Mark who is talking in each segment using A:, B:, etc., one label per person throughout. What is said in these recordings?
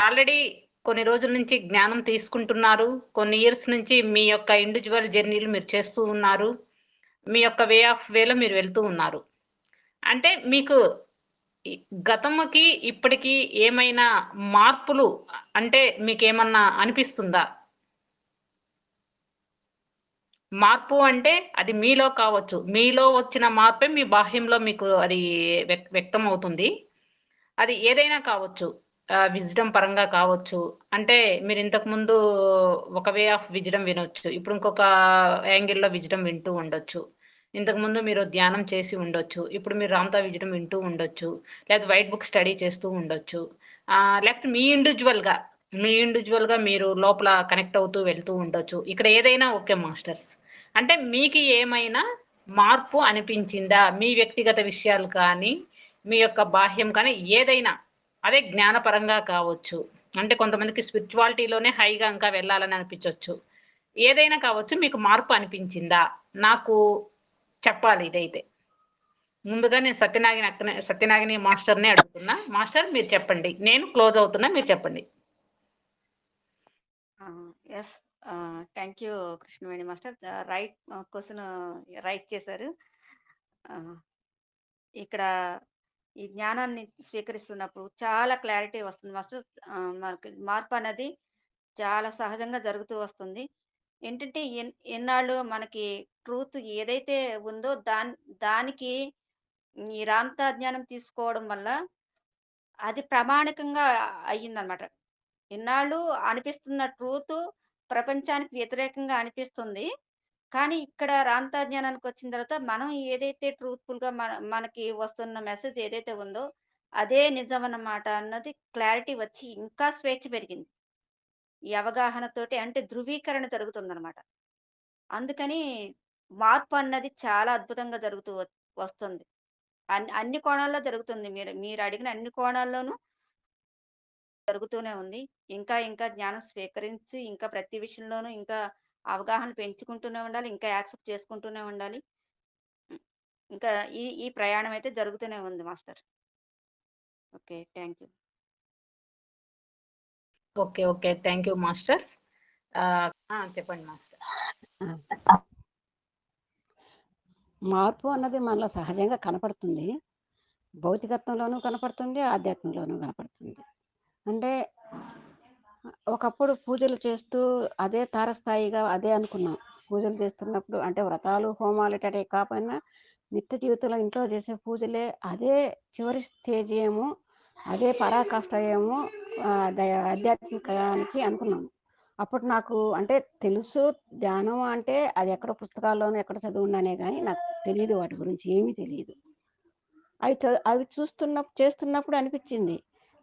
A: Already కొన్ని రోజుల నుంచి జ్ఞానం తీసుకుంటున్నారు. కొన్ని ఇయర్స్ నుంచి మీ యొక్క ఇండివిడ్యువల్ జర్నీలు మీరు చేస్తూ ఉన్నారు. మీ యొక్క వేలో మీరు వెళ్తూ ఉన్నారు. అంటే మీకు ఈ గతముకి, ఇప్పటికి ఏమైనా మార్పులు అంటే మీకేమన్నా అనిపిస్తుందా? మార్పు అంటే అది మీలో కావచ్చు. మీలో వచ్చిన మార్పే మీ బాహ్యంలో మీకు అది వ్యక్తమవుతుంది. అది ఏదైనా కావచ్చు. విజ్డమ్ పరంగా కావచ్చు. అంటే మీరింతకుముందు ఒక వే ఆఫ్ విజ్డమ్ వినొచ్చు. ఇప్పుడు ఇంకొక యాంగిల్‌లో విజ్డమ్ వింటూ ఉండొచ్చు. ఇంతకుముందు మీరు ధ్యానం చేసి ఉండొచ్చు. ఇప్పుడు మీరు రామ్‌తా విజ్డమ్ వింటూ ఉండొచ్చు. లేకపోతే వైట్ బుక్ స్టడీ చేస్తూ ఉండొచ్చు. లేకపోతే మీ ఇండివిడ్యువల్‌గా మీరు లోపల కనెక్ట్ అవుతూ వెళ్తూ ఉండొచ్చు. ఇక్కడ ఏదైనా ఓకే మాస్టర్స్. అంటే మీకు ఏమైనా మార్పు అనిపించిందా? మీ వ్యక్తిగత విషయాలు కానీ, మీ యొక్క బాహ్యం కానీ ఏదైనా అదే జ్ఞానపరంగా కావచ్చు. అంటే కొంతమందికి స్పిరిచువాలిటీలోనే హైగా ఇంకా వెళ్ళాలని అనిపించొచ్చు. ఏదైనా కావచ్చు మీకు మార్పు అనిపించిందా? నాకు చెప్పాలి ఇదైతే. ముందుగా నేను సత్యనాగిని మాస్టర్‌నే అడుగుతున్నా. మాస్టర్ మీరు చెప్పండి. నేను క్లోజ్ అవుతున్నా మీరు చెప్పండి.
B: Yes. Thank you Krishnaveni master. Right question right చేశారు. ఆహ్, ఇక్కడ ఈ జ్ఞానాన్ని స్వీకరిస్తున్నప్పుడు చాలా క్లారిటీ వస్తుంది మాస్టర్. మనకి మార్పనేది చాలా సహజంగా జరుగుతూ వస్తుంది. ఏంటంటే ఎన్నాళ్ళు మనకి ట్రూత్ ఏదైతే ఉందో దానికి ఈ రామ్‌తా జ్ఞానం తీసుకోవడం వల్ల అది ప్రామాణికంగా అయ్యిందనమాట. ఇన్నాళ్ళు అనిపిస్తున్న ట్రూతు ప్రపంచానికి వ్యతిరేకంగా అనిపిస్తుంది. కానీ ఇక్కడ రామ్‌తా జ్ఞానానికొచ్చిన తర్వాత మనం ఏదైతే ట్రూత్‌ఫుల్‌గా మనకి వస్తున్న మెసేజ్ ఏదైతే ఉందో, అదే నిజమన్నమాట అన్నది క్లారిటీ వచ్చి ఇంకా స్వేచ్ఛ పెరిగింది. ఈ అవగాహనతోటి అంటే ధృవీకరణ జరుగుతుందనమాట. అందుకని మార్పు అన్నది చాలా అద్భుతంగా జరుగుతూ వస్తుంది. అన్ని కోణాల్లో జరుగుతుంది. మీరడిగిన అన్ని కోణాల్లోనూ జరుగుతూనే ఉంది. ఇంకా ఇంకా జ్ఞానం స్వీకరించి, ఇంకా ప్రతి విషయంలోనూ ఇంకా అవగాహన పెంచుకుంటూనే ఉండాలి. ఇంకా యాక్సెప్ట్ చేసుకుంటూనే ఉండాలి. హ్మ్. ఇంకా ఈ ఈ ప్రయాణం అయితే జరుగుతూనే ఉంది master. Okay. Thank you.
A: Okay. Okay. Thank you masters. చెప్పండి మాస్టర్.
C: ఆ! మార్పు అన్నది మనలో సహజంగా కనపడుతుంది. భౌతికత్వంలోనూ కనపడుతుంది, ఆధ్యాత్మంలోనూ కనపడుతుంది. అంటే ఒకప్పుడు పూజలు చేస్తూ అదే తారస్థాయిగా అదే అనుకున్నాం. పూజలు చేస్తున్నప్పుడు అంటే వ్రతాలు, హోమాలు ఇటటే కాకపోయినా నిత్య జీవితంలో ఇంట్లో చేసే పూజలే అదే చివరి స్టేజ్ ఏమో, అదే పరాకాష్ట ఏమో ఆధ్యాత్మికానికి అనుకున్నాను. అప్పుడు నాకు అంటే తెలుసు ధ్యానం అంటే అది ఎక్కడో పుస్తకాల్లోనో ఎక్కడో చదువున్నానే కానీ నాకు తెలియదు, వాటి గురించి ఏమీ తెలియదు. అవి చేస్తున్నప్పుడు అనిపించింది,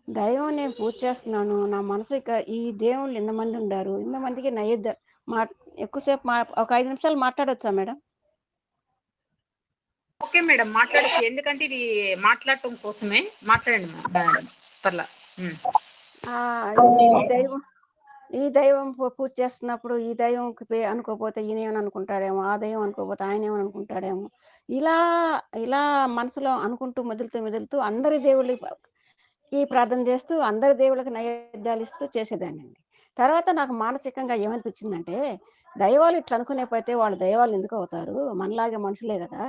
C: దైవం నేను పూజ చేస్తున్నాను, నా మనసు ఇక ఈ దేవుళ్ళు ఇంతమంది ఉండారు, ఇంతమందికి నైవేద్య మా ఎక్కువసేపు ఒక 5 నిమిషాలు మాట్లాడొచ్చా మేడం?
A: Okay madam. మాట్లాడొచ్చు. ఎందుకంటే ఇది మాట్లాడటం కోసమే. మాట్లాడండి మేడం. పర్లా.
C: ఈ దైవం పూజ చేస్తున్నప్పుడు ఈ దైవంకి అనుకోపోతే ఈయనేమని అనుకుంటాడేమో, ఆ దైవం అనుకోపోతే ఆయన ఏమని అనుకుంటాడేమో, ఇలా ఇలా మనసులో అనుకుంటూ మెదులుతూ అందరి దేవుళ్ళకి ప్రార్థన చేస్తూ అందరి దేవుళ్ళకి నైవేద్యాలు ఇస్తూ చేసేదానండి. తర్వాత నాకు మానసికంగా ఏమనిపించిందంటే, దైవాలు ఇట్లా అనుకునేపోతే వాళ్ళు దైవాలు ఎందుకు అవుతారు, మనలాగే మనుషులే కదా,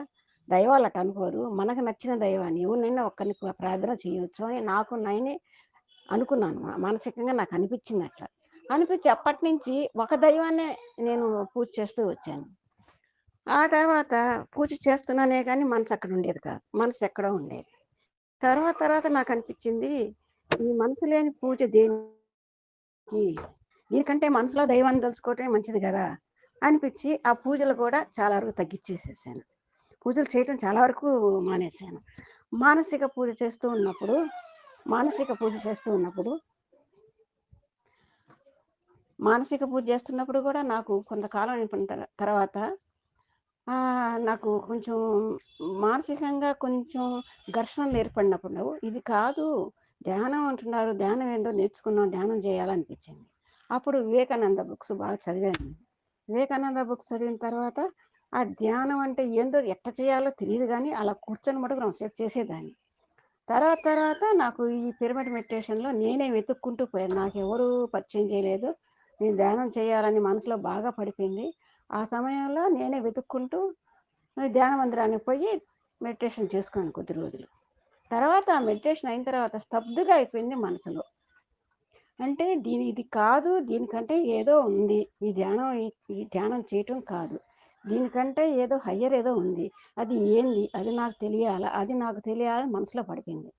C: దైవాలు అట్లా అనుకోరు, మనకు నచ్చిన దైవాన్ని ఎవరినైనా ఒక్కరికి ప్రార్థన చేయొచ్చు అని నాకు నేనే అనుకున్నాను. మానసికంగా నాకు అనిపించింది అట్లా. అనిపించి అప్పటి నుంచి ఒక దైవాన్నే నేను పూజ చేస్తూ వచ్చాను. ఆ తర్వాత పూజ చేస్తున్నానే కానీ మనసు అక్కడ ఉండేది కాదు, మనసు ఎక్కడో ఉండేది. తర్వాత నాకు అనిపించింది, ఈ మనసు లేని పూజ దేనికి, దీనికంటే మనసులో దైవాన్ని తెలుసుకోవటమే మంచిది కదా అనిపించి ఆ పూజలు కూడా చాలా వరకు తగ్గించేసేసాను. పూజలు చేయటం చాలా వరకు మానేశాను. మానసిక పూజ చేస్తూ ఉన్నప్పుడు మానసిక పూజ చేస్తున్నప్పుడు కూడా నాకు కొంతకాలం అయిపోయిన తర్వాత నాకు కొంచెం మానసికంగా కొంచెం ఘర్షణలు ఏర్పడినప్పుడు, ఇది కాదు ధ్యానం అంటున్నారు, ధ్యానం ఏందో నేర్చుకున్నాం, ధ్యానం చేయాలనిపించింది. అప్పుడు వివేకానంద బుక్స్ బాగా చదివాను. వివేకానంద బుక్స్ చదివిన తర్వాత ఆ ధ్యానం అంటే ఏందో ఎట్ట చేయాలో తెలియదు కానీ అలా కూర్చొని మటుకు సేపు చేసేదాన్ని. తర్వాత నాకు ఈ పిరమిడ్ మెడిటేషన్‌లో నేనే వెతుక్కుంటూ పోయాను. నాకెవరు పరిచయం చేయలేదు. నేను ధ్యానం చేయాలని మనసులో బాగా పడిపోయింది. ఆ సమయంలో నేనే వెతుక్కుంటూ ధ్యాన మందిరానికి పోయి మెడిటేషన్ చేసుకున్నాను కొద్ది రోజులు. తర్వాత ఆ మెడిటేషన్ అయిన తర్వాత స్తబ్దుగా అయిపోయింది మనసులో. అంటే ఇది కాదు, దీనికంటే ఏదో ఉంది. ఈ ధ్యానం చేయటం కాదు. దీనికంటే ఏదో హయ్యర్ ఏదో ఉంది. అది ఏంది? అది నాకు తెలియాలని మనసులో పడిపోయింది.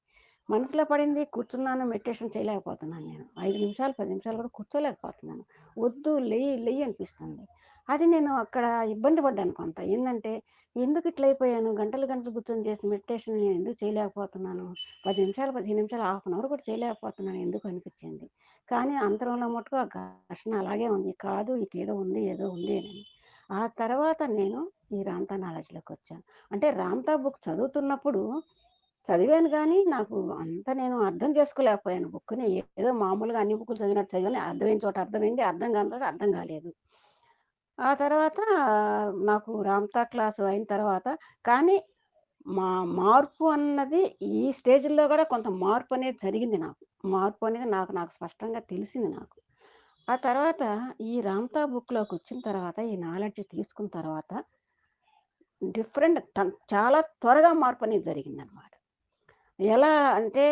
C: మనసులో పడింది, కూర్చున్నాను, మెడిటేషన్ చేయలేకపోతున్నాను నేను. 5 నిమిషాలు, 10 నిమిషాలు కూడా కూర్చోలేకపోతున్నాను. వద్దు, లెయ్యి, లెయ్యి అనిపిస్తుంది. అది నేను అక్కడ ఇబ్బంది పడ్డాను కొంత. ఏందంటే, ఎందుకు ఇట్లా అయిపోయాను? గంటలు, గంటలు కూర్చొని చేసిన మెడిటేషన్ నేను ఎందుకు చేయలేకపోతున్నాను? 10 నిమిషాలు, 15 నిమిషాలు, హాఫ్ అన్ అవర్ కూడా చేయలేకపోతున్నాను ఎందుకు అనిపించింది. కానీ అంతరంలో మటుకు ఆ ఘర్షణ అలాగే ఉంది. కాదు, ఇటేదో ఉంది, ఏదో ఉంది అని. ఆ తర్వాత నేను ఈ రామ్తా నాలెడ్జ్‌లోకి వచ్చాను. అంటే రామ్తా బుక్ చదువుతున్నప్పుడు చదివాను గానీ, నాకు అంత నేను అర్థం చేసుకోలేకపోయాను బుక్‌ని. ఏదో మామూలుగా అన్ని బుక్కులు చదివినట్టు చదివాను. అర్థమైన చోట అర్థమైంది. అర్థం కాని చోట అర్థం కాలేదు. ఆ తర్వాత నాకు రామ్తా క్లాసు అయిన తర్వాత కానీ మార్పు అన్నది ఈ స్టేజ్‌లో గూడా కొంత మార్పనేది జరిగింది నాకు. మార్పు అనేది నాకు స్పష్టంగా తెలిసింది నాకు. ఆ తర్వాత ఈ రామ్తా బుక్‌లోకొచ్చిన తర్వాత, ఈ నాలెడ్జ్ తీసుకున్న తర్వాత చాలా త్వరగా మార్పనేది జరిగిందనమాట. ఎలా అంటే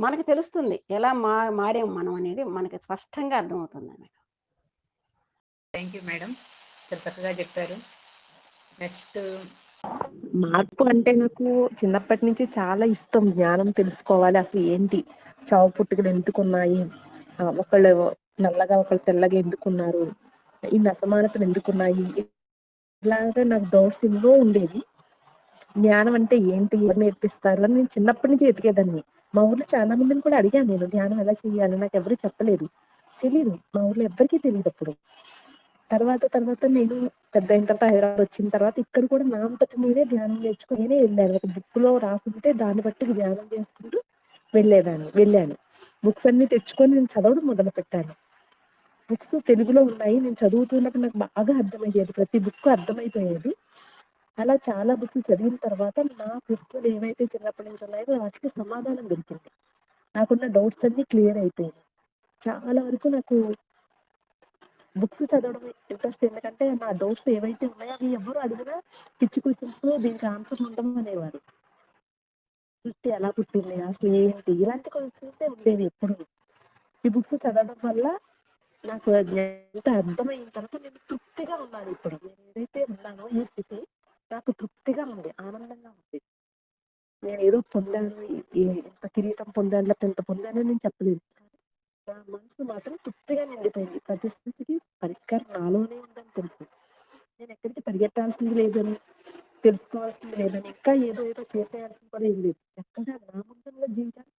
C: మనకి తెలుస్తుంది. ఎలా మారాం మనం అనేది మనకి స్పష్టంగా అర్థమవుతుందండి.
A: Thank you madam. చాలా చక్కగా చెప్పారు. నెక్స్ట్
D: మార్పు అంటే నాకు చిన్నప్పటి నుంచి చాలా ఇష్టం. జ్ఞానం తెలుసుకోవాలి. అసలు ఏంటి? చావు పుట్టుకలు ఎందుకున్నాయి? ఒకళ్ళు నల్లగా, ఒకళ్ళు తెల్లగా ఎందుకున్నారు? ఇన్ని అసమానతలు ఎందుకున్నాయి? ఇలాగా నాకు డౌట్స్ ఎన్నో ఉండేవి. జ్ఞానం అంటే ఏంటి? ఎవరు నేర్పిస్తారు? అని నేను చిన్నప్పటి నుంచి వెతికేదాన్ని. మా ఊర్లో చాలా మందిని కూడా అడిగాను నేను. ధ్యానం ఎలా చేయాలి? నాకెవరు చెప్పలేదు. తెలీదు. మా ఊర్లో ఎవ్వరికీ తెలీదప్పుడు. తర్వాత నేను పెద్దయిన తర్వాత హైదరాబాద్ వచ్చిన తర్వాత ఇక్కడ కూడా నా అంతట నేనే ధ్యానం నేర్చుకొని నేనే వెళ్ళాను. ఒక బుక్‌లో రాసుంటే దాన్ని బట్టి ధ్యానం చేసుకుంటూ వెళ్ళాను. బుక్స్ అన్నీ తెచ్చుకొని నేను చదవడం మొదలుపెట్టాను. బుక్స్ తెలుగులో ఉన్నాయి. నేను చదువుతున్నప్పుడు నాకు బాగా అర్థమయ్యేది. ప్రతి బుక్ అర్థమైపోయేది. అలా చాలా బుక్స్ చదివిన తర్వాత నా ప్రశ్నలు ఏవైతే చిన్నప్పటి నుంచి ఉన్నాయో వాటికి సమాధానం దొరికింది. నాకున్న డౌట్స్ అన్నీ క్లియర్ అయిపోయాయి. చాలా వరకు నాకు బుక్స్ చదవడం ఇంట్రెస్ట్. ఎందుకంటే నా డౌట్స్ ఏవైతే ఉన్నాయో అవి ఎవరు అడిగినా పిచ్చి క్వశ్చన్స్ దీనికి ఆన్సర్ ఉండవు అనేవారు. సృష్టి ఎలా పుట్టింది? అసలు ఏంటి? ఇలాంటి క్వశ్చన్సే ఉండేవి ఎప్పుడు. ఈ బుక్స్ చదవడం వల్ల నాకు ఎంత అర్థమైన తర్వాత నేను తృప్తిగా ఉన్నాను ఇప్పుడు. నేను ఏదైతే ఉన్నానో ఈ స్థితి నాకు తృప్తిగా ఉంది, ఆనందంగా ఉంది. నేను ఏదో పొందాను, ఇంత కిరీటం పొందాను, లేకపోతే ఇంత పొందానని నేను చెప్పలేదు. నా మనసు మాత్రం తృప్తిగా నిండిపోయింది. ప్రతి స్థితికి పరిష్కారం నాలోనే ఉందని తెలుసు. నేను ఎక్కడికి పరిగెత్తాల్సింది లేదని, తెలుసుకోవాల్సింది లేదని, ఇంకా ఏదో చేసేయాల్సింది కూడా ఏం లేదు. చక్కగా నా ముందున్న జీవితాన్ని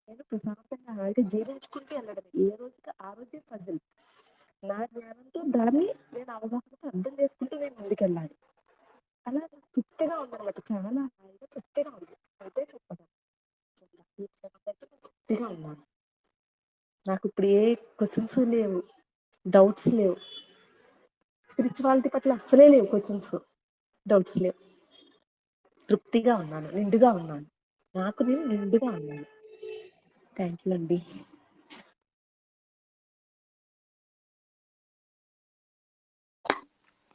D: నేను ప్రశాంతంగా హాయిగా జీవించుకుంటూ వెళ్ళడమే. ఏ రోజుకి ఆ రోజే పజిల్. నా జ్ఞానంతో దాన్ని నేను అవగాహనతో అర్థం చేసుకుంటూ నేను ముందుకెళ్ళాలి. అలా నాకు తృప్తిగా ఉందన్నమాట. చాలా హాయిగా తృప్తిగా ఉంది. అయితే చెప్పగలను. తృప్తిగా ఉన్నాను. నాకు ఇప్పుడు ఏ క్వశ్చన్స్ లేవు, డౌట్స్ లేవు. స్పిరిచువాలిటీ పట్ల అస్సలే లేవు క్వశ్చన్స్, డౌట్స్ లేవు. తృప్తిగా ఉన్నాను, నిండుగా ఉన్నాను. నాకు నేను నిండుగా ఉన్నాను. థ్యాంక్ యూ అండి.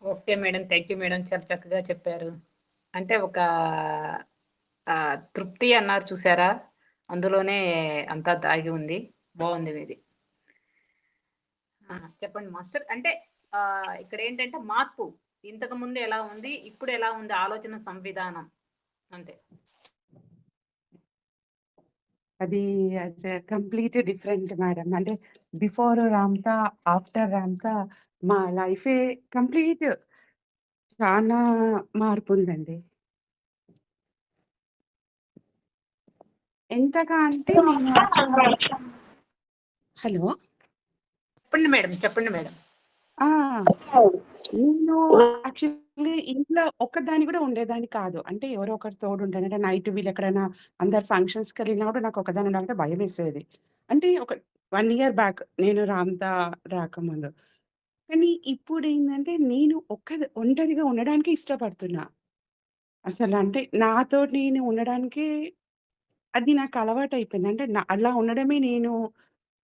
A: Okay madam. Thank you madam. చాలా చక్కగా చెప్పారు. అంటే ఒక తృప్తి అన్నారు చూసారా? అందులోనే అంతా దాగి ఉంది. బాగుంది మీది. చెప్పండి మాస్టర్. అంటే ఇక్కడ ఏంటంటే మార్పు ఇంతకు ముందు ఎలా ఉంది, ఇప్పుడు ఎలా ఉంది ఆలోచన సంవిధానం అంతే.
E: అది కంప్లీట్ డిఫరెంట్ మేడం. అంటే బిఫోర్ రామ్తా, ఆఫ్టర్ రామ్తా మా లైఫే కంప్లీట్ చాలా మార్పు ఉందండి. ఎంతగా అంటే నేను హలో
A: చెప్పండి మేడం. చెప్పండి మేడం.
E: ఆ! నేను యాక్చువల్లీ ఇంట్లో ఒక్కదాన్ని కూడా ఉండేదాన్ని కాదు. అంటే ఎవరో ఒకరు తోడుంటారు. అంటే నైట్ వీళ్ళెక్కడైనా అందరు ఫంక్షన్స్‌కెళ్ళినా కూడా నాకు ఒక్కదాన్ని ఉండాలంటే భయమేసేది. అంటే ఒక 1 ఇయర్ బ్యాక్ నేను రామ్తా రాకముందు. కానీ ఇప్పుడేందంటే నేను ఒంటరిగా ఉండడానికే ఇష్టపడుతున్నా. అసలంటే నాతోటి నేను ఉండడానికే అది నాకు అలవాటయిపోయింది. అంటే అలా ఉండడమే నేను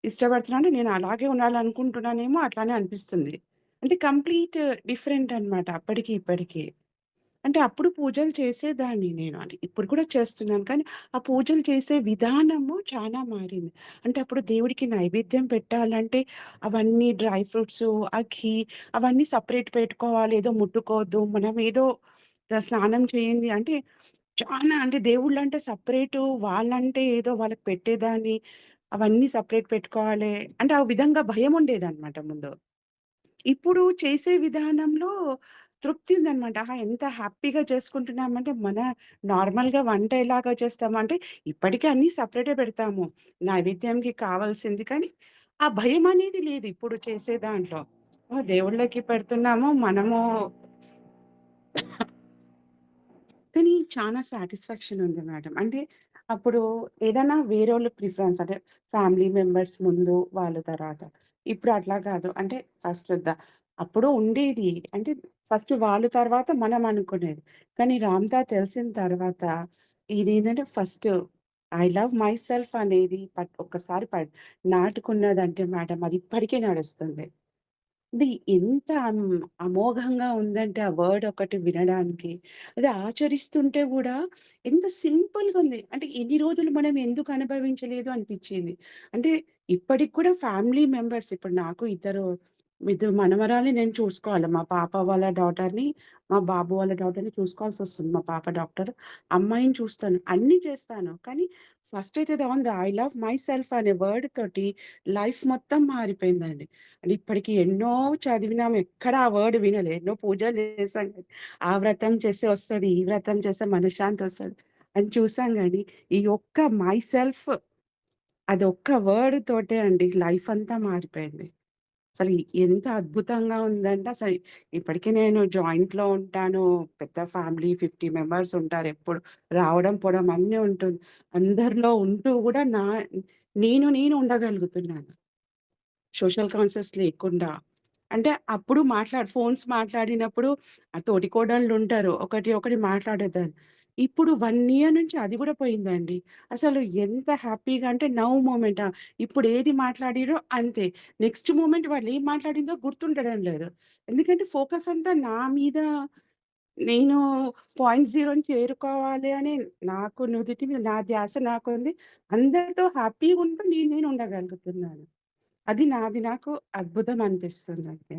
E: ఇష్టపడుతున్నా. అంటే నేను అలాగే ఉండాలనుకుంటున్నానేమో అట్లానే అనిపిస్తుంది. అంటే కంప్లీట్ డిఫరెంట్ అనమాట అప్పటికి, ఇప్పటికి. అంటే అప్పుడు పూజలు చేసేదాన్ని నేను. అంటే ఇప్పుడు కూడా చేస్తున్నాను. కానీ ఆ పూజలు చేసే విధానము చాలా మారింది. అంటే అప్పుడు దేవుడికి నైవేద్యం పెట్టాలంటే అవన్నీ డ్రై ఫ్రూట్సు, ఆ ఘీ అవన్నీ సెపరేట్ పెట్టుకోవాలి. ఏదో ముట్టుకోవద్దు. మనం ఏదో స్నానం చేయంది అంటే చానా అంటే దేవుళ్ళంటే సెపరేటు, వాళ్ళంటే ఏదో వాళ్ళకి పెట్టేదాన్ని. అవన్నీ సెపరేట్ పెట్టుకోవాలి. అంటే ఆ విధంగా భయముండేదనమాట ముందు. ఇప్పుడు చేసే విధానంలో తృప్తి ఉందనమాట. ఆహా! ఎంత హ్యాపీగా చేసుకుంటున్నామంటే, మన నార్మల్‌గా వంట ఎలాగా చేస్తామంటే, ఇప్పటికి అన్నీ సెపరేటే పెడతాము. నైవేద్యంకి కావాల్సింది. కానీ, ఆ భయమనేది లేదు ఇప్పుడు చేసే దాంట్లో. దేవుళ్ళకి పెడుతున్నాము. మనము కానీ చాలా సాటిస్ఫాక్షన్ ఉంది మేడం. అంటే అప్పుడు ఏదైనా వేరోళ్ళ ప్రిఫరెన్స్ అంటే ఫ్యామిలీ మెంబర్స్ ముందు, వాళ్ళ తర్వాత. ఇప్పుడు అట్లా కాదు. అంటే ఫస్ట్ అప్పుడు ఉండేది. అంటే ఫస్ట్ వాళ్ళు తర్వాత మనం అనుకునేది. కానీ రామ్‌తా తెలిసిన తర్వాత ఇదేంటంటే first I love my self అనేది ఒక్కసారి నాటుకున్నదంటే మేడం అది ఇప్పటికే నడుస్తుంది. అది ఎంత అమోఘంగా ఉందంటే ఆ వర్డ్ ఒకటి వినడానికి. అది ఆచరిస్తుంటే గూడా ఎంత సింపుల్‌గా ఉంది. అంటే ఇన్ని రోజులు మనం ఎందుకు అనుభవించలేదు అనిపిచ్చింది. అంటే ఇప్పటికి కూడా ఫ్యామిలీ మెంబర్స్ ఇప్పుడు నాకు ఇద్దరు మనవరాల్ని నేను చూసుకోవాలి. మా పాప వాళ్ళ డాటర్‌ని, మా బాబు వాళ్ళ డాటర్‌ని చూసుకోవాల్సొస్తుంది. మా పాప డాక్టర్. అమ్మాయిని చూస్తాను. అన్నీ చేస్తాను. కానీ ఫస్ట్ అయితే ఉంది ఐ లవ్ మై సెల్ఫ్ అనే వర్డ్ తోటి లైఫ్ మొత్తం మారిపోయిందండి. అంటే ఇప్పటికి ఎన్నో చదివినాము. ఎక్కడ ఆ వర్డ్ వినలే. ఎన్నో పూజలు చేశాం గానీ, ఆ వ్రతం చేస్తే వస్తది, ఈ వ్రతం చేస్తే మనశ్శాంతొస్తది అని చూసాం గానీ, ఈ ఒక్క మై సెల్ఫ్ అదొక్క వర్డ్ తోటే అండి లైఫ్ అంతా మారిపోయింది. అసలు ఎంత అద్భుతంగా ఉందంటే అసలు ఇప్పటికి నేను జాయింట్‌లో ఉంటాను. పెద్ద ఫ్యామిలీ 50 మెంబర్స్ ఉంటారు. ఎప్పుడు రావడం, పోవడం అన్నీ ఉంటుంది. అందరిలో ఉంటూ గూడా నేను ఉండగలుగుతున్నాను. సోషల్ కాన్షియస్ లేకుండా. అంటే అప్పుడు ఫోన్స్ మాట్లాడినప్పుడు తోటికోడళ్ళుంటారు. ఒకటి ఒకటి మాట్లాడేదాన్ని. ఇప్పుడు 1 ఇయర్ నుంచి అది గూడా పోయిందండి. అసలు ఎంత హ్యాపీగా అంటే నౌ మొమెంట్ ఇప్పుడు ఏది మాట్లాడిర్రో అంతే. నెక్స్ట్ మొమెంట్ వాళ్ళేం మాట్లాడిందో గుర్తుండడం లేదు. ఎందుకంటే ఫోకస్ అంతా నా మీద నేను పాయింట్ జీరోని చేరుకోవాలి అని నాకు నుదిటి మీద నా ధ్యాస నాకుంది. అందరితో హ్యాపీగుంటూ నేను ఉండగలుగుతున్నాను. అది నాది నాకు అద్భుతం అనిపిస్తుందండి.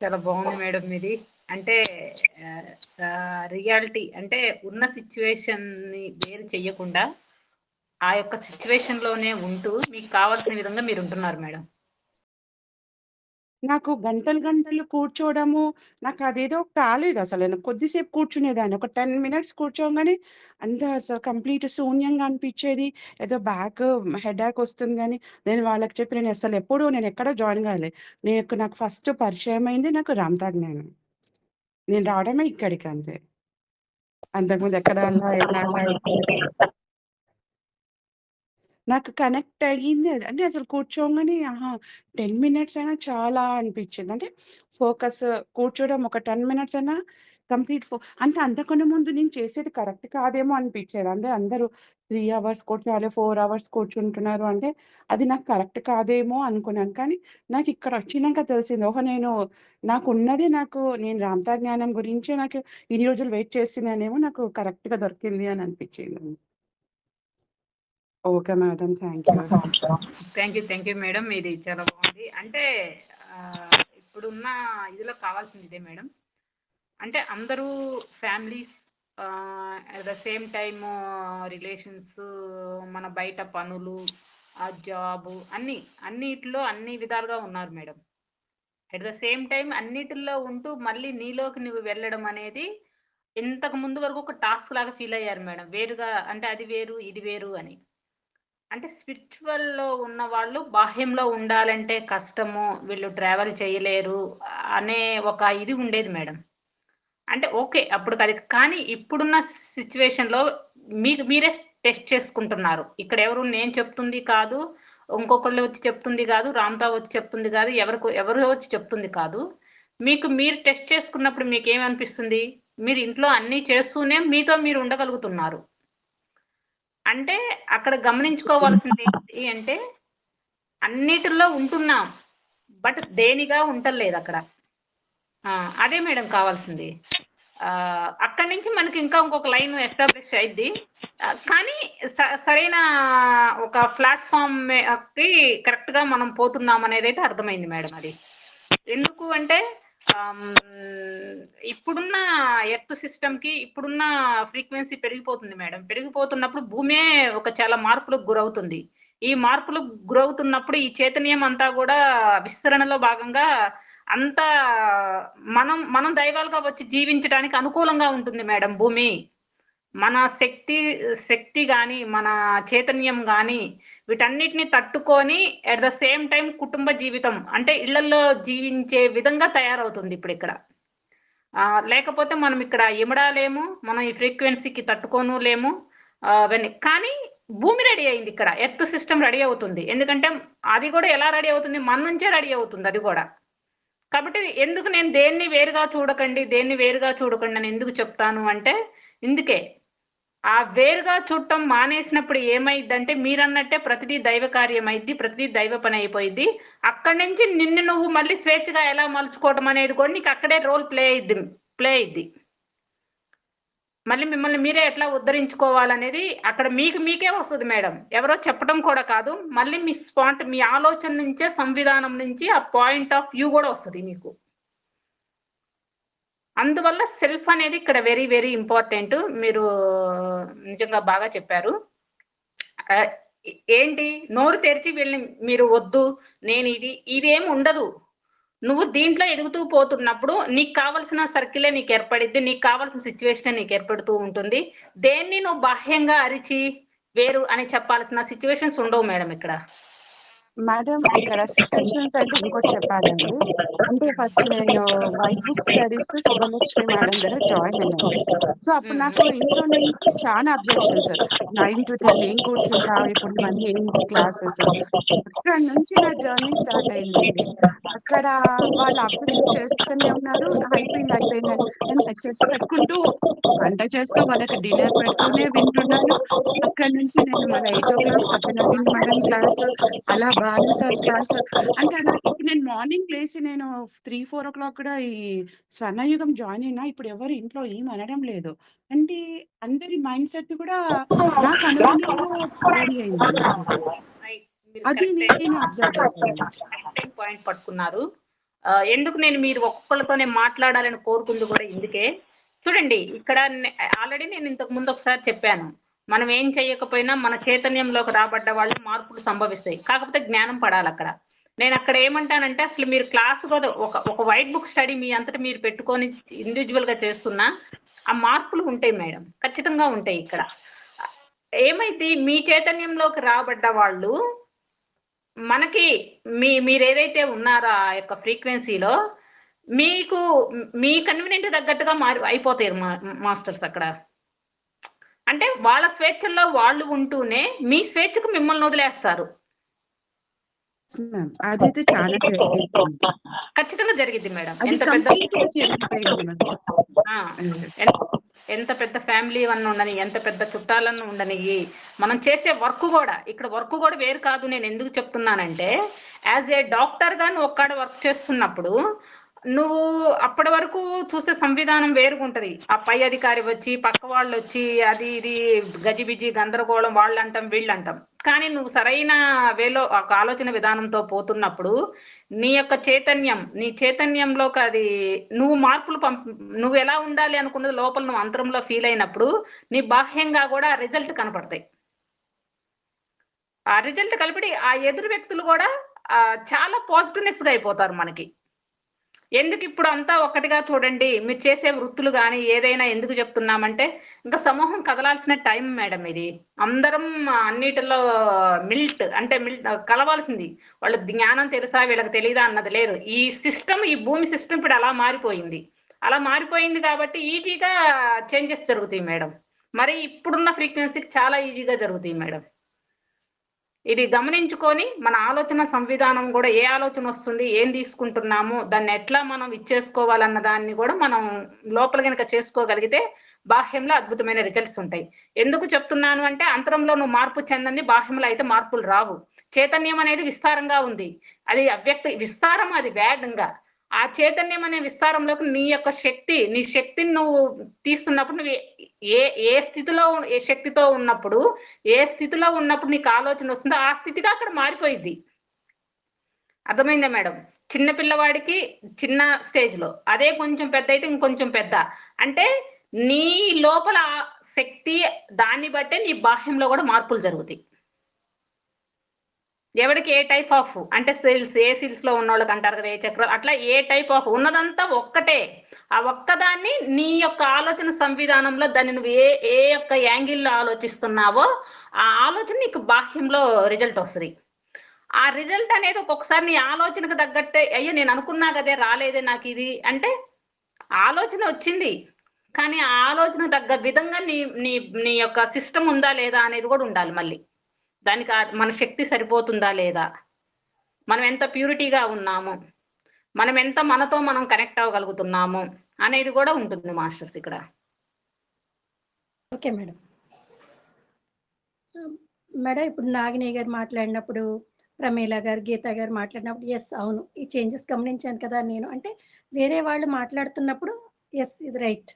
A: చాలా బాగుంది మేడం మీది. అంటే రియాలిటీ అంటే ఉన్న సిచ్యువేషన్‌ని వేరు చెయ్యకుండా, ఆ యొక్క సిచ్యువేషన్‌లోనే ఉంటూ మీకు కావాల్సిన విధంగా మీరుంటున్నారు మేడం.
E: నాకు గంటలు గంటలు కూర్చోవడము నాకదేదో కాలేదసలు. నేను కొద్దిసేపు కూర్చునేదాన్ని. ఒక 10 మినిట్స్ కూర్చోంగానే అంతా అసలు కంప్లీట్ శూన్యంగా అనిపిచ్చేది. ఏదో హెడేక్ వస్తుందని నేను వాళ్ళకి చెప్పి నేనెక్కడో జాయిన్ గాలే. నాకు ఫస్ట్ పరిచయమైంది నాకు రామ్‌తా జ్ఞానం. నేను రావడమే ఇక్కడికంతే. అంతకుముందు ఎక్కడ అలా ఎలాగా నాకు కనెక్ట్ అయ్యింది అది. అంటే అసలు కూర్చోంగానే ఆహా! 10 మినిట్స్ అయినా చాలా అనిపిచ్చింది. అంటే ఫోకస్ కూర్చోవడం ఒక 10 మినిట్స్ అయినా కంప్లీట్ అంటే అంతకన్నా ముందు నేను చేసేది కరెక్ట్ కాదేమో అనిపిచ్చేది. అందరూ 3 అవర్స్ కూర్చోవాలి, 4 అవర్స్ కూర్చుంటున్నారు అంటే అది నాకు కరెక్ట్ కాదేమో అనుకున్నాను. కానీ నాకిక్కడొచ్చినంక తెలిసింది. ఓహో! నేను రామ్‌తా జ్ఞానం గురించే నాకు ఇన్ని రోజులు వెయిట్ చేస్తున్నానేమో నాకు కరెక్ట్‌గా దొరికింది అని అనిపిచ్చింది. Okay madam. Thank you.
A: Thank you madam. మీది చాలా బాగుంది. అంటే ఇప్పుడున్న ఇదిలో కావాల్సింది ఇదే మేడం. అంటే అందరూ families at the same time relations, మన బయట పనులు, జాబు అన్నిట్లో అన్ని విధాలుగా ఉన్నారు madam. At the same time అన్నిటిల్లో ఉంటూ మళ్ళీ నీలోకి నువ్వు వెళ్ళడం అనేది ఇంతకు ముందు వరకు ఒక టాస్క్ లాగా ఫీల్ అయ్యారు మేడం. వేరుగా అంటే అది వేరు, ఇది వేరు అని. అంటే స్పిరిచువల్‌లో ఉన్నవాళ్ళు బాహ్యంలో ఉండాలంటే కష్టము, వీళ్ళు ట్రావెల్ చేయలేరు అనే ఒక ఇది ఉండేది మేడం. అంటే ఓకే. అప్పుడుకది కానీ ఇప్పుడున్న సిట్యుయేషన్‌లో మీకు మీరే టెస్ట్ చేసుకుంటున్నారు. ఇక్కడెవరు నేను చెప్తుంది కాదు, ఇంకొకళ్ళు వచ్చి చెప్తుంది గాదు, రామ్‌తా వచ్చి చెప్తుంది గాదు, ఎవరో వచ్చి చెప్తుంది కాదు. మీకు మీరు టెస్ట్ చేసుకున్నప్పుడు మీకేమనిపిస్తుంది? మీరు ఇంట్లో అన్నీ చేస్తూనే మీతో మీరు ఉండగలుగుతున్నారు. అంటే అక్కడ గమనించుకోవాల్సింది ఏంటి అంటే అన్నిటిలో ఉంటున్నాం. బట్ దేనిగా ఉంటలేదక్కడ. అదే మేడం కావాల్సింది. అక్కడి నుంచి మనకి ఇంకా ఇంకొక లైన్ ఎస్టాబ్లిష్ అయిద్ది. కానీ సరైన ఒక ప్లాట్‌ఫార్మ్ కి కరెక్ట్‌గా మనం పోతున్నామనేదైతే అర్థమైంది మేడం అది. ఎందుకు అంటే ఇప్పుడున్న ఎర్త్ సిస్టమ్‌కి ఇప్పుడున్న ఫ్రీక్వెన్సీ పెరిగిపోతుంది మేడం. పెరిగిపోతున్నప్పుడు భూమే ఒక చాలా మార్పులకు గురవుతుంది. ఈ మార్పులకు గురవుతున్నప్పుడు ఈ చైతన్యం అంతా గూడా విస్తరణలో భాగంగా అంతా మనం దైవాలుగా వచ్చి జీవించడానికి అనుకూలంగా ఉంటుంది మేడం భూమి. మన శక్తి గాని, మన చైతన్యం గాని వీటన్నిటిని తట్టుకొని అట్ ద సేమ్ టైమ్ కుటుంబ జీవితం అంటే ఇళ్లల్లో జీవించే విధంగా తయారవుతుంది ఇప్పుడిక్కడ. లేకపోతే మనం ఇక్కడ ఇమడాలేము. మనం ఈ ఫ్రీక్వెన్సీకి తట్టుకోను లేము. అవన్నీ. కానీ భూమి రెడీ అయింది ఇక్కడ. ఎర్త్ సిస్టమ్ రెడీ అవుతుంది. ఎందుకంటే అది గూడా ఎలా రెడీ అవుతుంది? మన నుంచే రెడీ అవుతుంది అది గూడా. కాబట్టి ఎందుకు నేను దేన్ని వేరుగా చూడకండి అని ఎందుకు చెప్తాను అంటే ఇందుకే. ఆ వేరుగా చూడటం మానేసినప్పుడు ఏమైద్దంటే మీరన్నట్టే ప్రతిదీ దైవ కార్యమైద్ది. ప్రతిదీ దైవ పని అయిపోయిద్ది. అక్కడి నుంచి నిన్ను నువ్వు మళ్ళీ స్వేచ్ఛగా ఎలా మలుచుకోవటం అనేది కూడా నీకు అక్కడే రోల్ ప్లే అయిద్ది. మళ్ళీ మిమ్మల్ని మీరే ఎట్లా ఉద్ధరించుకోవాలనేది అక్కడ మీకే వస్తది మేడం. ఎవరో చెప్పడం కూడా కాదు. మళ్ళీ మీ ఆలోచన నుంచే సంవిధానం నుంచి ఆ పాయింట్ ఆఫ్ వ్యూ గూడా వస్తది మీకు. అందువల్ల సెల్ఫ్ అనేది ఇక్కడ వెరీ, వెరీ ఇంపార్టెంట్. మీరు నిజంగా బాగా చెప్పారు. ఏంటి నోరు తెరిచి వీళ్ళని మీరు వద్దు, ఇదేమి ఉండదు. నువ్వు దీంట్లో ఎదుగుతూ పోతున్నప్పుడు నీకు కావాల్సిన సర్కిలే నీకు ఏర్పడిద్ది. నీకు కావాల్సిన సిచ్యువేషనే నీకు ఏర్పడుతూ ఉంటుంది. దేన్ని నువ్వు బాహ్యంగా అరిచి వేరు అని చెప్పాల్సిన సిచ్యువేషన్స్ ఉండవు మేడం ఇక్కడ.
E: మేడం ఇక్కడ సిట్యుయేషన్స్ అంటే ఇంకోటి చెప్పాలండి. అంటే ఫస్ట్ నేను white book studies Subbalakshmi madam దగ్గర జాయిన్ అయ్యాను. సో అప్పుడు నాకు ఇంట్లో నుంచి చాలా అబ్జెక్షన్స్. 9 to 10 ఏం కూర్చుంటావు? ఇప్పుడు ఇవన్నీ ఏంటి క్లాసెస్? అక్కడి నుంచి నా జర్నీ స్టార్ట్ అయిందండి. అక్కడ వాళ్ళు అబ్జెక్షన్ చేస్తూనే ఉన్నారు. అయిపోయిందని నేను హెడ్‌సెట్స్ పెట్టుకుంటూ వంట చేస్తూ వాళ్ళకి డిన్నర్ పెడుతూనే వింటున్నాను. అక్కడి నుంచి నేను మళ్ళీ 8:00 సత్యనారాయణ మేడం క్లాసు, అలా భాను సార్ క్లాసు. అంటే అలా ఇప్పుడు నేను మార్నింగ్ లేసి నేను 3, 4 కూడా ఈ స్వర్ణయుగం జాయిన్ అయినా ఇప్పుడు ఎవరు ఇంట్లో ఏం అనడం లేదు. అంటే అందరి మైండ్ సెట్ కూడా నాకు అనుగుణంగా రెడీ అయిందండి.
A: మీరు
E: అది నేను అబ్జర్వ్ చేశానండి.
A: కరెక్ట్ పాయింట్ పట్టుకున్నారు. ఎందుకు మీరు ఒక్కొక్కళ్ళతోనే మాట్లాడాలని కోరుకుంది కూడా ఇందుకే. చూడండి ఇక్కడ ఆల్రెడీ నేను ఇంతకు ముందు ఒకసారి చెప్పాను. మనం ఏం చేయకపోయినా మన చైతన్యంలోకి రాబడ్డ వాళ్ళు మార్పులు సంభవిస్తాయి. కాకపోతే జ్ఞానం పడాలక్కడ. నేను అక్కడ ఏమంటానంటే అసలు మీరు క్లాస్ కూడా ఒక వైట్ బుక్ స్టడీ మీ అంతట మీరు పెట్టుకొని ఇండివిజువల్ గా చేస్తున్నా ఆ మార్పులు ఉంటాయి మేడం. ఖచ్చితంగా ఉంటాయి ఇక్కడ. ఏమైతే మీ చైతన్యంలోకి రాబడ్డ వాళ్ళు మనకి మీరేదైతే ఉన్నారో ఆ యొక్క ఫ్రీక్వెన్సీలో మీకు మీ కన్వీనియంట్ తగ్గట్టుగా అయిపోతాయి మాస్టర్స్ అక్కడ. అంటే వాళ్ళ స్వేచ్ఛల్లో వాళ్ళు ఉంటూనే మీ స్వేచ్ఛకు మిమ్మల్ని వదిలేస్తారు.
E: అదైతే చాలా జరిగింది.
A: ఖచ్చితంగా జరిగిద్ది మేడం.
E: అది
A: ఎంత పెద్ద
E: కంప్లీట్‌గా జరిగిపోయింది మేడం.
A: ఎంత పెద్ద ఫ్యామిలీ అన్న ఉండని, ఎంత పెద్ద చుట్టాలన్న ఉండని, మనం చేసే వర్క్ కూడా ఇక్కడ వర్క్ కూడా వేరు కాదు. నేను ఎందుకు చెప్తున్నానంటే యాజ్ ఏ డాక్టర్ గా నువ్వు ఒక్కడ వర్క్ చేస్తున్నప్పుడు నువ్వు అప్పటి వరకు చూసే సంవిధానం వేరుగుంటది. ఆ పై అధికారి వచ్చి పక్క వాళ్ళు వచ్చి అది ఇది గజిబిజి గందరగోళం వాళ్ళంటాం వీళ్ళంటాం. కానీ నువ్వు సరైన వేలో ఒక ఆలోచన విధానంతో పోతున్నప్పుడు నీ యొక్క నీ చైతన్యంలోకి అది నువ్వు మార్పులు నువ్వు ఎలా ఉండాలి అనుకున్నది లోపల నువ్వు అంతరంలో ఫీల్ అయినప్పుడు నీ బాహ్యంగా కూడా రిజల్ట్ కనపడతాయి. ఆ రిజల్ట్ కలిపి ఆ ఎదురు వ్యక్తులు కూడా చాలా పాజిటివ్నెస్ గా అయిపోతారు మనకి. ఎందుకు ఇప్పుడు అంతా ఒకటిగా చూడండి. మీరు చేసే వృత్తులు కానీ ఏదైనా ఎందుకు చెప్తున్నామంటే ఇంకా సమూహం కదలాల్సిన టైం మేడం ఇది. అందరం అన్నిటిలో మిల్ట్ కలవాల్సింది. వాళ్ళ జ్ఞానం తెలుసా వీళ్ళకి తెలియదా అన్నది లేదు. ఈ భూమి సిస్టమ్ ఇప్పుడు అలా మారిపోయింది. అలా మారిపోయింది కాబట్టి ఈజీగా చేంజెస్ జరుగుతాయి మేడం. మరి ఇప్పుడున్న ఫ్రీక్వెన్సీకి చాలా ఈజీగా జరుగుతాయి మేడం. ఇది గమనించుకొని మన ఆలోచన సంవిధానం కూడా ఏ ఆలోచన వస్తుంది, ఏం తీసుకుంటున్నాము, దాన్ని ఎట్లా మనం ఇచ్చేసుకోవాలన్న దాన్ని కూడా మనం లోపల గనక చేసుకోగలిగితే బాహ్యంలో అద్భుతమైన రిజల్ట్స్ ఉంటాయి. ఎందుకు చెప్తున్నాను అంటే అంతరంలో నువ్వు మార్పు చెందంది, బాహ్యంలో అయితే మార్పులు రావు. చైతన్యం అనేది విస్తారంగా ఉంది, అది అవ్యక్త విస్తారం, అది వేగంగా. ఆ చైతన్యం అనే విస్తారంలోకి నీ శక్తిని నువ్వు తీస్తున్నప్పుడు నువ్వు ఏ ఏ స్థితిలో ఏ శక్తితో ఉన్నప్పుడు, ఏ స్థితిలో ఉన్నప్పుడు నీకు ఆలోచన వస్తుందో ఆ స్థితిగా అక్కడ మారిపోయిద్ది. అర్థమైందా మేడం? చిన్న పిల్లవాడికి చిన్న స్టేజ్ లో, అదే కొంచెం పెద్ద అయితే ఇంకొంచెం పెద్ద. అంటే నీ లోపల శక్తి దాన్ని బట్టే నీ బాహ్యంలో కూడా మార్పులు జరుగుతాయి. ఎవరికి ఏ టైప్ ఆఫ్ అంటే ఏ సిల్స్ లో ఉన్న వాళ్ళకి అంటారు కదా, ఏ చక్రం, అట్లా ఏ టైప్ ఆఫ్ ఉన్నదంతా ఒక్కటే. ఆ ఒక్కదాన్ని నీ యొక్క ఆలోచన సంవిధానంలో దాన్ని నువ్వు ఏ యొక్క యాంగిల్లో ఆలోచిస్తున్నావో ఆ ఆలోచన నీకు బాహ్యంలో రిజల్ట్ వస్తుంది. ఆ రిజల్ట్ అనేది ఒక్కొక్కసారి నీ ఆలోచనకు తగ్గట్టే, అయ్యో నేను అనుకున్నా కదే రాలేదే నాకు ఇది అంటే, ఆలోచన వచ్చింది కానీ ఆ ఆలోచన తగ్గ విధంగా నీ నీ నీ యొక్క సిస్టమ్ ఉందా లేదా అనేది కూడా ఉండాలి. మళ్ళీ దానికి మన శక్తి సరిపోతుందా లేదా, మనం ఎంత ప్యూరిటీగా ఉన్నాము, మనం ఎంత మనతో మనం కనెక్ట్ అవ్వగలుగుతున్నాము అనేది కూడా ఉంటుంది మాస్టర్స్ ఇక్కడ.
F: Okay madam. మేడం ఇప్పుడు నాగిని గారు మాట్లాడినప్పుడు, ప్రమీల గారు, గీత గారు మాట్లాడినప్పుడు ఎస్ అవును ఈ చేంజెస్ గమనించాను కదా నేను. అంటే వేరే వాళ్ళు మాట్లాడుతున్నప్పుడు ఎస్ ఇది రైట్,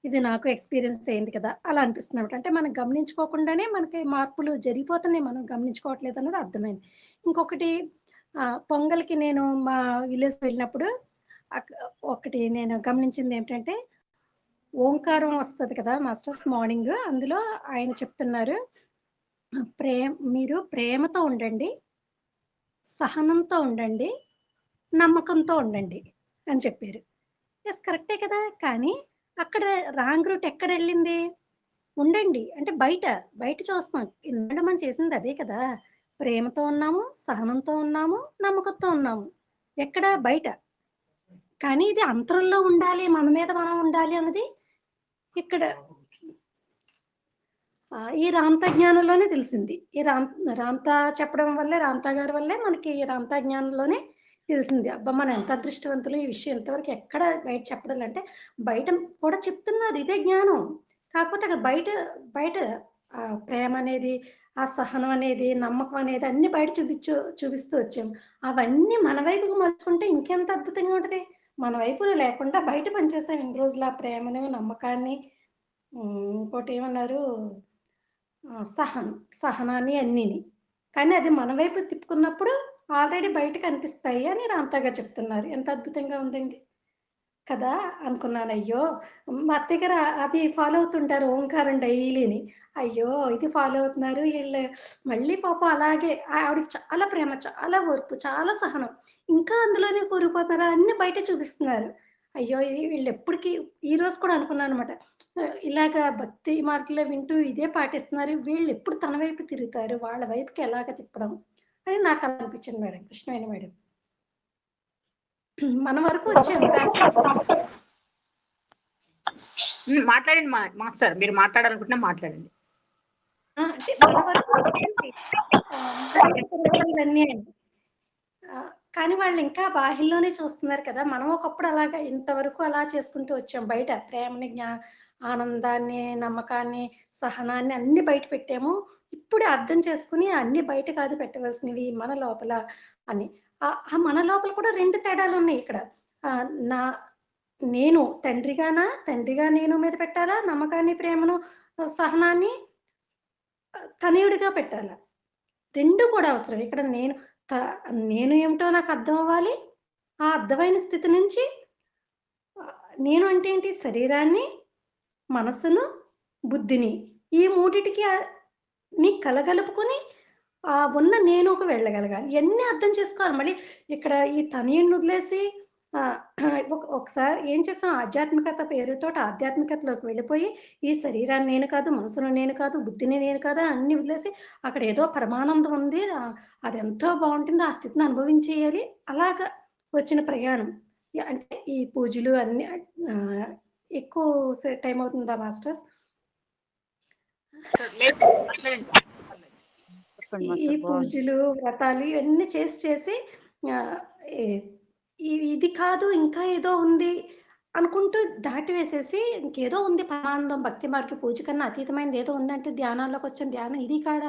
F: ఇది నాకు ఎక్స్పీరియన్స్ అయింది కదా అలా అనిపిస్తున్నమాట. అంటే మనం గమనించుకోకుండానే మనకి మార్పులు జరిగిపోతున్నాయి, మనం గమనించుకోవట్లేదు అన్నది అర్థమైంది. ఇంకొకటి పొంగల్కి నేను మా విలేజ్ వెళ్ళినప్పుడు ఒకటి నేను గమనించింది ఏంటంటే, ఓంకారం వస్తుంది కదా మాస్టర్స్ మార్నింగ్, అందులో ఆయన చెప్తున్నారు మీరు ప్రేమతో ఉండండి, సహనంతో ఉండండి, నమ్మకంతో ఉండండి అని చెప్పారు. ఎస్ కరెక్టే కదా, కానీ అక్కడ రాంగ్ రూట్ ఎక్కడ వెళ్ళింది? ఉండండి అంటే బయట చూస్తున్నాం, ఇందాక మనం చేసింది అదే కదా, ప్రేమతో ఉన్నాము, సహనంతో ఉన్నాము, నమ్మకంతో ఉన్నాము, ఎక్కడ బయట. కానీ ఇది అంతరంలో ఉండాలి, మన మీద మనం ఉండాలి అన్నది ఇక్కడ ఈ రామ్తా జ్ఞానంలోనే తెలిసింది. ఈ రామ్తా చెప్పడం వల్లే, రామ్తా గారి వల్లే మనకి రామ్తా జ్ఞానంలోనే తెలిసింది. అబ్బా మనం ఎంత అదృష్టవంతులు, ఈ విషయం ఎంతవరకు ఎక్కడ బయట చెప్పడం అంటే, బయట కూడా చెప్తున్నారు ఇదే జ్ఞానం, కాకపోతే అక్కడ బయట ప్రేమ అనేది, ఆ సహనం అనేది, నమ్మకం అనేది అన్ని బయట చూపిస్తూ వచ్చాము. అవన్నీ మన వైపుకు మలుచుకుంటే ఇంకెంత అద్భుతంగా ఉంటుంది. మన వైపు లేకుండా బయట పనిచేసాం ఇన్ని రోజులు, ఆ ప్రేమను, నమ్మకాన్ని, ఇంకోటి ఏమన్నారు, సహనాన్ని అన్నీని. కానీ అది మన వైపు తిప్పుకున్నప్పుడు ఆల్రెడీ బయట కనిపిస్తాయి అని రాంతాగా చెప్తున్నారు. ఎంత అద్భుతంగా ఉందండి కదా అనుకున్నాను. అయ్యో మా అత్తయ్య గారు అది ఫాలో అవుతుంటారు, ఓంకారం డైలీని. అయ్యో ఇది ఫాలో అవుతున్నారు వీళ్ళు, మళ్ళీ పాపం అలాగే ఆవిడకి చాలా ప్రేమ, చాలా ఓర్పు, చాలా సహనం, ఇంకా అందులోనే కూరిపోతారా అన్ని బయట చూపిస్తున్నారు. అయ్యో ఇది వీళ్ళు ఎప్పటికీ, ఈ రోజు కూడా అనుకున్నాను అనమాట, ఇలాగ భక్తి మార్గంలో వింటూ ఇదే పాటిస్తున్నారు, వీళ్ళు ఎప్పుడు తన వైపు తిరుగుతారు, వాళ్ళ వైపుకి ఎలాగ తిప్పడం అని నాకు అలా అనిపించింది మేడం. కృష్ణవేణి మేడం మన వరకు వచ్చాము
A: మాట్లాడండి మాస్టర్, మీరు మాట్లాడాలనుకుంటున్నా మాట్లాడండి.
F: అంటే మన వరకు ఇవన్నీ కానీ వాళ్ళు ఇంకా బాహ్యంలోనే చూస్తున్నారు కదా. మనం ఒకప్పుడు అలాగా ఇంతవరకు అలా చేసుకుంటూ వచ్చాం, బయట ప్రేమని, ఆనందాన్ని, నమ్మకాన్ని, సహనాన్ని అన్ని బయట పెట్టాము. ఇప్పుడే అర్థం చేసుకుని అన్ని బయట కాదు పెట్టవలసినవి మన లోపల అని. మన లోపల కూడా రెండు తేడాలు ఉన్నాయి ఇక్కడ. నేను తండ్రిగా నేను మీద పెట్టాలా నమ్మకాన్ని, ప్రేమను, సహనాన్ని, తనయుడిగా పెట్టాలా, రెండు కూడా అవసరం. ఇక్కడ నేను ఏమిటో నాకు అర్థం అవ్వాలి. ఆ అర్థమైన స్థితి నుంచి నేను అంటే ఏంటి, శరీరాన్ని, మనసును, బుద్ధిని, ఈ మూడిటికి నీ కలగలుపుకొని ఉన్న నేనుకు వెళ్ళగలగాలి. ఇవన్నీ అర్థం చేసుకోవాలి. మళ్ళీ ఇక్కడ ఈ తనయుడిని వదిలేసి ఒకసారి ఏం చేస్తాం, ఆధ్యాత్మికత పేరుతో ఆధ్యాత్మికతలోకి వెళ్ళిపోయి ఈ శరీరాన్ని నేను కాదు, మనసును నేను కాదు, బుద్ధిని నేను కాదు అని అన్ని వదిలేసి అక్కడ ఏదో పరమానందం ఉంది, అది ఎంతో బాగుంటుంది, ఆ స్థితిని అనుభవించేయాలి, అలాగా వచ్చిన ప్రయాణం. అంటే ఈ పూజలు అన్ని ఎక్కువ టైం అవుతుందా మాస్టర్స్?
B: చెప్పండి
F: ఈ
B: మాస్టర్. బాగుంది.
F: పూజలు, వ్రతాలు ఇవన్నీ చేసి ఆహ్, ఎ ఇది కాదు ఇంకా ఏదో ఉంది అనుకుంటూ దాటివేసేసి ఇంకేదో ఉంది పరమానందం, భక్తి మార్గ పూజ కన్నా అతీతమైనది ఏదో ఉందంటే ధ్యానాల్లోకొచ్చాం. ధ్యానం ఇది కాడ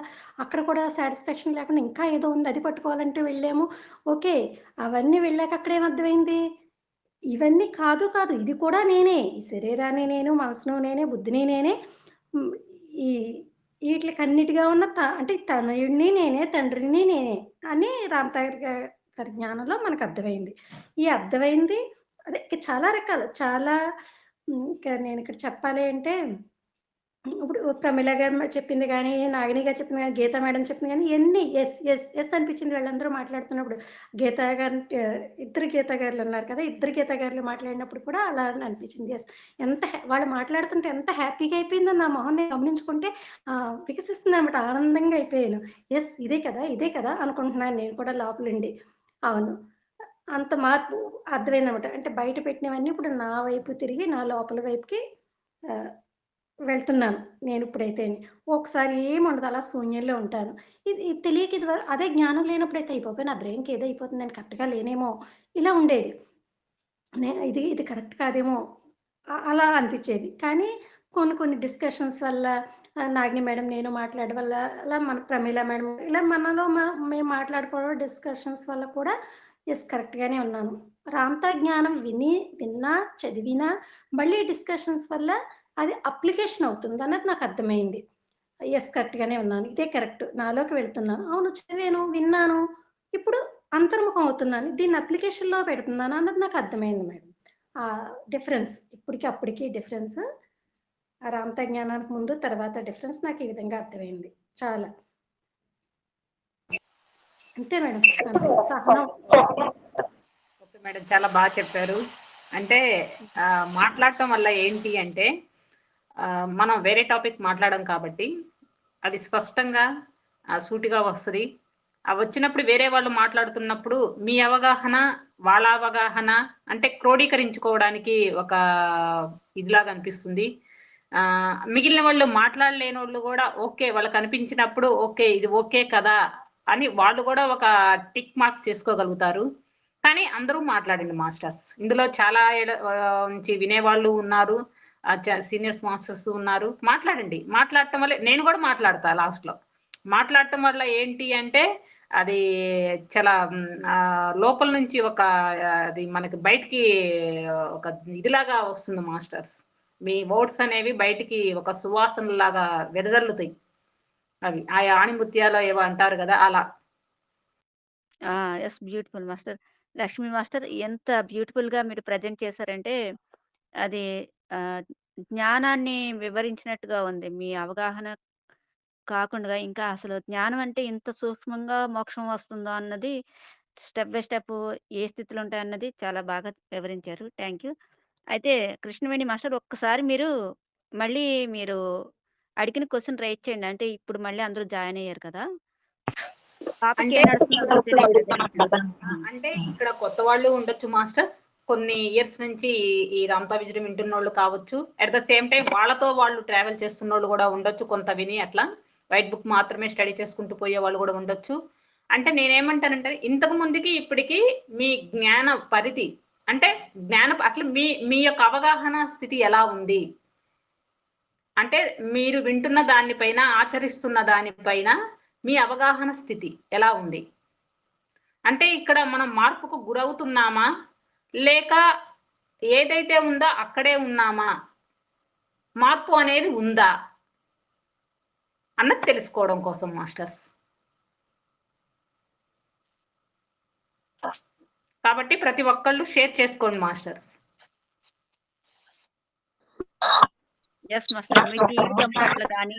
F: అక్కడ కూడా సాటిస్ఫాక్షన్ లేకుండా ఇంకా ఏదో ఉంది అది పట్టుకోవాలంటే వెళ్ళాము. ఓకే. అవన్నీ వెళ్ళాక అక్కడేమర్థమైంది? ఇవన్నీ కాదు. ఇది కూడా నేనే. ఈ శరీరాన్ని నేను, మనసును నేనే, బుద్ధిని నేనే. హ్మ్. ఈ ఈట్లికన్నిటిగా ఉన్న అంటే తనయుడిని నేనే, తండ్రిని నేనే అని రామతాగర్ గారి జ్ఞానంలో మనకర్థమైంది. ఈ అర్థమైంది అదే చాలా రకాలు. చాలా ఇంకా నేనిక్కడ చెప్పాలి అంటే ఇప్పుడు ప్రమీల గారు చెప్పింది గానీ, నాగిని గారు చెప్పింది గానీ, గీతా మేడం చెప్పింది గానీ, ఇయన్నీ యెస్ అనిపించింది వీళ్ళందరూ మాట్లాడుతున్నప్పుడు. గీతా గారు ఇద్దరు గీతా గారులున్నారు కదా! ఇద్దరు గీతా గారులు మాట్లాడినప్పుడు కూడా అలానే అనిపించింది. యెస్. వాళ్ళు మాట్లాడుతుంటే ఎంత హ్యాపీగా అయిపోయిందో నా మొహం నేను గమనించుకుంటే వికసిస్తుందనమాట. ఆనందంగా అయిపోయాను. యెస్. ఇదే కదా అనుకుంటున్నాను నేను కూడా లోపలుండి. అవును. అంత మార్పు అర్థమైందనమాట. అంటే బయట పెట్టినవన్నీ ఇప్పుడు నా వైపు తిరిగి నా లోపల వైపుకి ఆహ్ వెళ్తున్నాను నేనిప్పుడైతేని. ఒకసారి ఏముండదు అలా శూన్యంలో ఉంటాను. ఇది తెలియక అదే జ్ఞానం లేనప్పుడైతే అయ్యబాబోయ్! నా బ్రెయిన్‌కి ఏదో అయిపోతుంది. నేను కరెక్ట్‌గా లేనేమో ఇలా ఉండేది. ఇది కరెక్ట్ కాదేమో అలా అనిపిచ్చేది. కానీ కొన్ని డిస్కషన్స్ వల్ల నాగిని మేడం, నేను మాట్లాడడం వల్ల అలా మన ప్రమీల మేడం ఇలా మనలో మేము మాట్లాడుకోవడం డిస్కషన్స్ వల్ల కూడా యెస్ కరెక్ట్‌గానే ఉన్నాను. రామ్‌తా జ్ఞానం విన్నా, చదివినా మళ్ళీ డిస్కషన్స్ వల్ల అది అప్లికేషన్ అవుతుందన్నది నాకర్థమైంది. యెస్ కరెక్ట్‌గానే ఉన్నాను. ఇదే కరెక్ట్. నాలోకి వెళ్తున్నాను. అవును చదివాను, విన్నాను. ఇప్పుడు అంతర్ముఖం అవుతున్నాను. దీన్ని అప్లికేషన్‌లో పెడుతున్నాను అన్నది నాకర్థమైంది మేడం. డిఫరెన్స్ ఇప్పటికి, అప్పటికి డిఫరెన్స్ రామ్‌తా జ్ఞానానికి ముందు, తర్వాత డిఫరెన్స్ నాకు ఈ విధంగా అర్థమైంది. చాలా. అంతే మేడం. అంతే. సహనం.
A: Okay madam. చాలా బాగా చెప్పారు. అంటే మాట్లాడటం వల్ల ఏంటి అంటే మనం వేరే టాపిక్ మాట్లాడం కాబట్టి అది స్పష్టంగా సూటిగా వస్తది. వచ్చినప్పుడు వేరే వాళ్ళు మాట్లాడుతున్నప్పుడు మీ అవగాహన, వాళ్ళ అవగాహన అంటే క్రోడీకరించుకోవడానికి ఒక ఇదిలాగా అనిపిస్తుంది. మిగిలిన వాళ్ళు మాట్లాడలేనోళ్ళు గూడా ఓకే. వాళ్ళకనిపించినప్పుడు ఓకే. ఇది ఓకే కదా! అని వాళ్ళు గూడా ఒక టిక్ మార్క్ చేసుకోగలుగుతారు. కానీ అందరూ మాట్లాడండి మాస్టర్స్. ఇందులో చాలా నుంచి వినేవాళ్ళు ఉన్నారు. సీనియర్స్ మాస్టర్స్ ఉన్నారు. మాట్లాడండి. మాట్లాడటం వల్ల నేను గూడా మాట్లాడతా లాస్ట్‌లో. మాట్లాడటం వల్ల ఏంటి అంటే అది చాలా లోపల నుంచి ఒక అది మనకి బయటికి ఒక ఇదిలాగా వస్తుంది మాస్టర్స్. మీ వర్డ్స్ అనేవి బయటికి ఒక సువాసనలాగా వెదజల్లుతాయి. అవి ఆణిముత్యాలో ఏవో అంటారు గదా! అలా.
B: Yes. Beautiful master. Lakshmi master ఎంత బ్యూటిఫుల్‌గా మీరు ప్రెజెంట్ చేశారంటే, అది ఆహ్, జ్ఞానాన్ని వివరించినట్టుగా ఉంది. మీ అవగాహన కాకుండా ఇంకా అసలు జ్ఞానం అంటే ఇంత సూక్ష్మంగా మోక్షం వస్తుందా అన్నది స్టెప్ బై స్టెప్ ఏ స్థితిలో ఉంటాయన్నది చాలా బాగా వివరించారు. Thank you. అయితే కృష్ణవేణి మాస్టర్ ఒక్కసారి మళ్ళీ మీరు అడిగిన క్వెషన్ రైజ్ చేయండి. అంటే ఇప్పుడు మళ్ళీ అందరూ జాయిన్ అయ్యారు కదా! టాపిక్
A: అంటే
B: ఏం నడుస్తుందో కూడా తెలియదు కదా!
A: అంటే ఇక్కడ కొత్త వాళ్ళు ఉండొచ్చు మాస్టర్స్. కొన్ని ఇయర్స్ నుంచి ఈ రామ్‌తా విజయం వింటున్నోళ్ళు కావచ్చు. అట్ ద సేమ్ టైమ్ వాళ్ళతో వాళ్ళు ట్రావెల్ చేస్తున్నోళ్ళు గూడా ఉండొచ్చు. కొంత విని అట్లా. వైట్ బుక్ మాత్రమే స్టడీ చేసుకుంటూ పోయేవాళ్ళు గూడా ఉండొచ్చు. అంటే నేనేమంటానంటే ఇంతకు ముందుకి ఇప్పటికి మీ జ్ఞాన పరిధి అంటే అసలు మీ యొక్క అవగాహన స్థితి ఎలా ఉంది? అంటే మీరు వింటున్న దాని పైన, ఆచరిస్తున్న దాని పైన మీ అవగాహన స్థితి ఎలా ఉంది? అంటే ఇక్కడ మనం మార్పుకు గురవుతున్నామా? లేక ఏదైతే ఉందో అక్కడే ఉన్నామా? మార్పు అనేది ఉందా? అన్నది తెలుసుకోవడం కోసం మాస్టర్స్. కాబట్టి ప్రతి ఒక్కళ్ళు షేర్ చేసుకోండి మాస్టర్స్.
B: Yes master. మీ జీవితం పట్ల గాని,